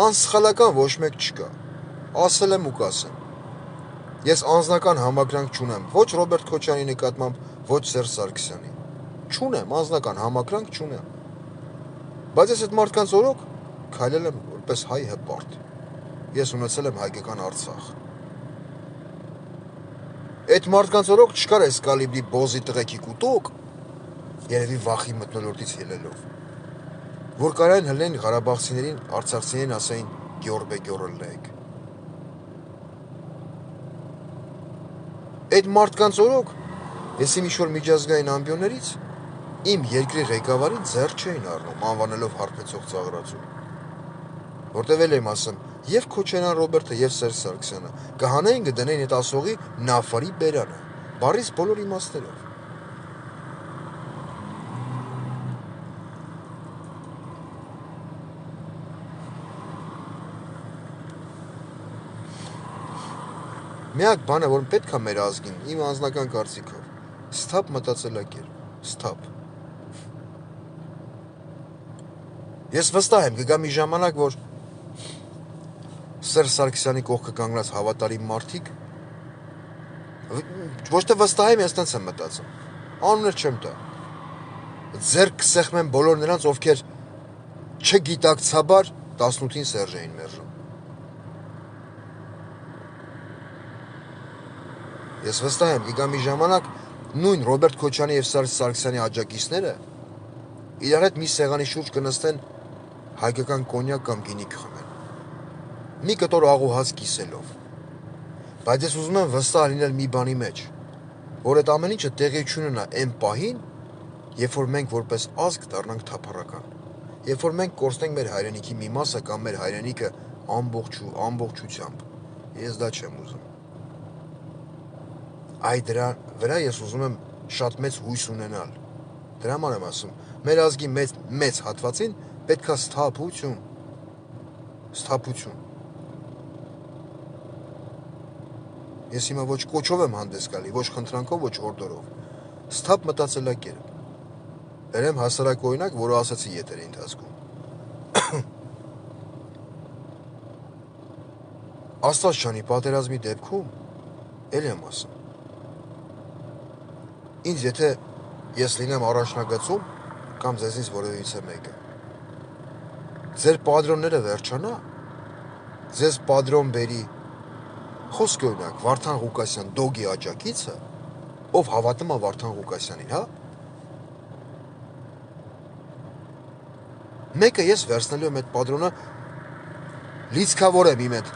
Անսխալական ոչ մեկ չկա։ Ասել եմ ու կասեմ։ Ես անձնական համակրանք չունեմ ոչ Ռոբերտ Քոչյանի նկատմամբ, ոչ Սերժ Սարգսյանի։ Չունեմ, անձնական համակրանք չունեմ։ Բայց ես այդ մարդկանց օրոք քայլել եմ որպես հայ հպարտ։ Ես ունեցել եմ հայկական Արցախ։ Այդ մարդկանց օրոք չկար այս կալիբրի բոզի տղեկի կուտոկ, երևի վախի մթնոլորտից ելելով, որ կարային հլեն Ղարաբաղցիներին, արցախցիներին ասային գյորբե գյորըլլեգ։ Այդ մարդկանց օրոք ես իմ ինչ-որ միջազգային ամբիոններից իմ երկրի ղեկավարին ձեռ չէին առնում, անվանելով հարբեցող ծաղրածու։ Որտև էլ եմ ասում, եւ Քոչարյան Ռոբերտը եւ Սերժ Սարգսյանը կհանեին կդնեին այդ ասողի նավարի բերանը, բառից բոլոր իմաստներով։ Միակ բանը, որ պետք է մեր ազգին, իմ անձնական կարծիքով, սթափ մտածելակերպ, սթափ։ Ես վստահ եմ, կգա մի ժամանակ, որ Սերժ Սարգսյանի կողքը կանգնած հավատարիմ մարդիկ, ոչ թե վստահ եմ, ես տենց եմ մտածում, անուններ չեմ տա, ձեռք կսեղմեն բոլոր նրանց, ովքեր չգիտակցաբար 18-ին Սերժ էին մերժում։ Ես վստահ եմ, կգա մի ժամանակ նույն Ռոբերտ Քոչյանի եւ Սերժ Սարգսյանի աջակիցները իրար հետ մի սեղանի շուրջ կնստեն հայկական կոնյակ կամ գինի կխմեն։ Մի կտոր աղուհաց կիսելով։ Բայց ես ուզում եմ վստահ լինել մի բանի մեջ, որ այդ ամեն ինչը տեղի չունենա այն պահին, երբ որ մենք որպես ազգ դառնանք թափառական, երբ որ մենք կորցնենք մեր հայրենիքի մի մասը կամ մեր հայրենիքը ամբողջությամբ։ Ես դա չեմ ուզում։ Այ դրա վրա ես ուզում եմ շատ մեծ հույս ունենալ։ Դրա համար եմ ասում, մեր ազգի մեծ հատվածին պետք է սթափություն։ Ես հիմա ոչ կոչով եմ հանդես գալի, ոչ խնդրանքով, ոչ օրդորով։ Սթափ մտածելակերպ։ Բերեմ հասարակ օրինակ, որը ասացի եթերի ընթացքում։ Աստվածչանի պատերազմի դեպքում էլ եմ ասում։ Ինձ եթե ես լինեմ առաջնագծում կամ ձեզնից որևիցե մեկը, ձեր պատրոնները վերջանա, ձեզ պատրոն բերի, խոսք օրինակ Վարդան Ղուկասյան դոգի աջակիցը, ով հավատում է Վարդան Ղուկասյանին, հա? Մեկը ես վերցնելու եմ այդ պատրոնը, լիցքավորեմ իմ այդ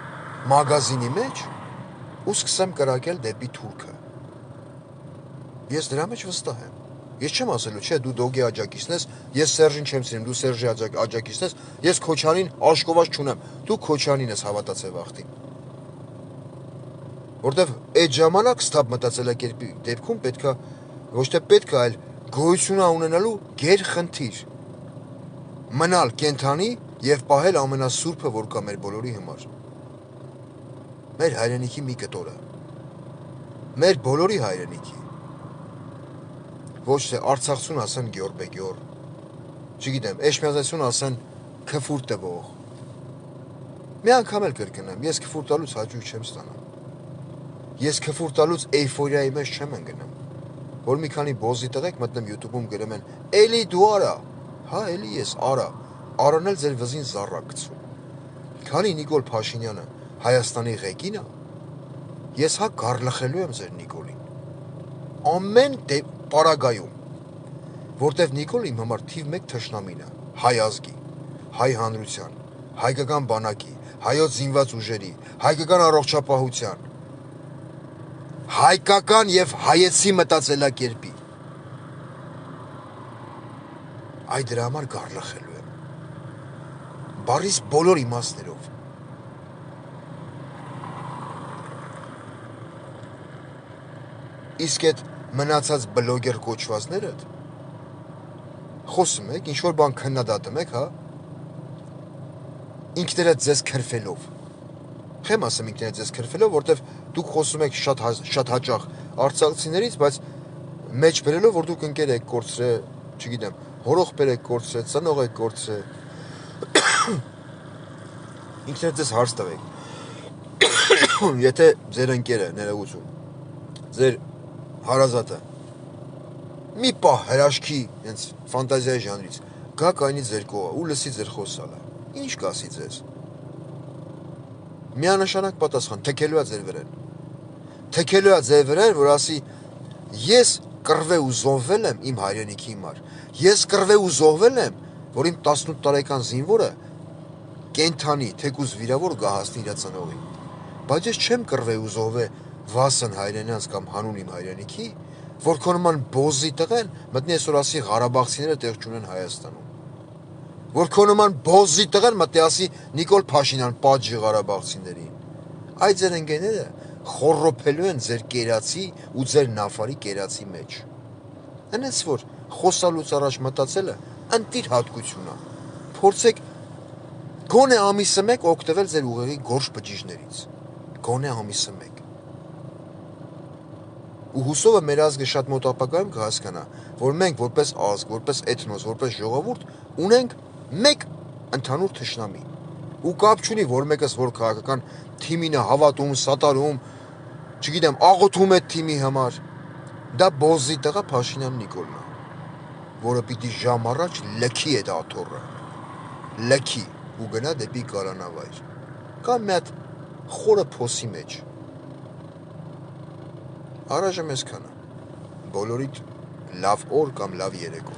մագազինի մեջ ու սկսեմ կրակել դեպի Թուրքը։ Ես դրա մեջ վստահ եմ։ Ես չեմ ասելու, չէ, դու Դոգի աջակիցն ես, ես Սերժին չեմ սիրում, դու Սերժի աջակիցն ես, ես Քոչանին աշկոված չունեմ, դու Քոչանին ես հավատացել վախտին։ Որտեվ այդ ժամանակ ստապ մտածելակերպի դեպքում պետքա ոչ թե պետքա, այլ գոյություն ունենալու գերխնդիր մնալ կենթանի եւ պահել ամենասուրբը, որ կա մեր բոլորի համար։ Մեր հայրենիքի մի կտորը։ Մեր բոլորի հայրենիքի։ Ոչ թե արցախցուն ասեն Գյորբեգյոր, չգիտեմ, էշմիածություն ասեն քֆուր տվող։ Մի անգամ էլ կրկնեմ, ես քֆուր տալուց հաճույք չեմ ստանում։ Ես քֆուր տալուց էյֆորիայի մեջ չեմ ընկնում, որ մի քանի բոզի տղեկ մտնեմ YouTube-ում գրեմ են, «Էլի դու արա»։ Հա, էլի ես արա։ Արան էլ ձեր վզին զառա գցում։ Քանի Նիկոլ Փաշինյանը Հայաստանի ղեկին է, ես հա գարլխելու եմ ձեր Նիկոլին։ Ամեն պարագայում, որտեվ Նիկոլը իմ համար թիվ 1 թշնամին է, հայ ազգի, հայ հանրության, հայկական բանակի, հայոց զինված ուժերի, հայկական առողջապահության, հայկական եւ հայեցի մտածելակերպի։ Այ դրա համար գարլխելու եմ։ Բարիս բոլոր իմաստներով։ Իսկ այդ մնացած բլոգեր կոչվածները խոսում եք, ինչ-որ բան քննադատում եք, հա, ինքներդ ձեզ քրֆելով, խեմ ասեմ ինքներդ ձեզ քրֆելով, որտև դուք խոսում եք շատ հաճախ արցախցիներից, բայց մեջ բերելով, որ դուք ընկեր եք կորցրել, չգիտեմ, հորող բեր եք կորցրել, ծնող եք կորցրել, ինքներդ ձեզ հարց տվեք, եթե ձեր ընկերը, ներողություն, ձեր հարազատը մի պահ հրաշքի հենց ֆանտազիայի ժանրից գա կայնի ձեր կողը ու լսի ձեր խոսալը, ինչ կասի ձեզ։ Միանշանակ պատասխան, թքելու է ձեր վրան։ Թքելու է ձեր վրան, որ ասի ես կռվե ու զոհվել եմ իմ հայրենիքի համար։ Ես կռվե ու զոհվել եմ, որ իմ 18 տարեկան զինվորը կենթանի, թեկուզ վիրավոր գահասնի իր ծնողին։ Բայց ես չեմ կռվե ու զոհվե Վասն հայրենյանց կամ հանուն իմ հայրենիքի, որ քո նման բոզի տղեն մտնի այսօր ասի Ղարաբաղցիները տեղ չունեն Հայաստանում։ Որ քո նման բոզի տղեն մտնի ասի Նիկոլ Փաշինյան պատժի Ղարաբաղցիներին։ Այդ ձեր ընկերները խոռոփելու են ձեր կերացի ու ձեր նավարի կերացի մեջ։ Այնպես որ խոսալուց առաջ մտածելը ընտիր հատկություն է։ Փորձեք գոնե ամիսը 1 օգտվել ձեր ուղեղի գորշ բջիջներից։ Գոնե ամիսը 1։ Ու հուսով է մեր ազգը շատ մոտ ապագայում կհասկանա, որ մենք որպես ազգ, որպես էթնոս, որպես ժողովուրդ ունենք մեկ ընդհանուր թշնամի։ Ու կապ չունի, որ մեկս որ քաղաքական թիմին է հավատում, սատարում, չգիտեմ, աղոթում է թիմի համար։ Դա բոզի տղա Փաշինյան Նիկոլն է, որը պիտի ժամ առաջ լքի այդ աթոռը։ Լքի ու գնա դեպի կալանավայր։ Կամ մի հատ խորը փոսի մեջ։ Առայժմ այսքանը։ Բոլորիդ լավ օր կամ լավ երեկո։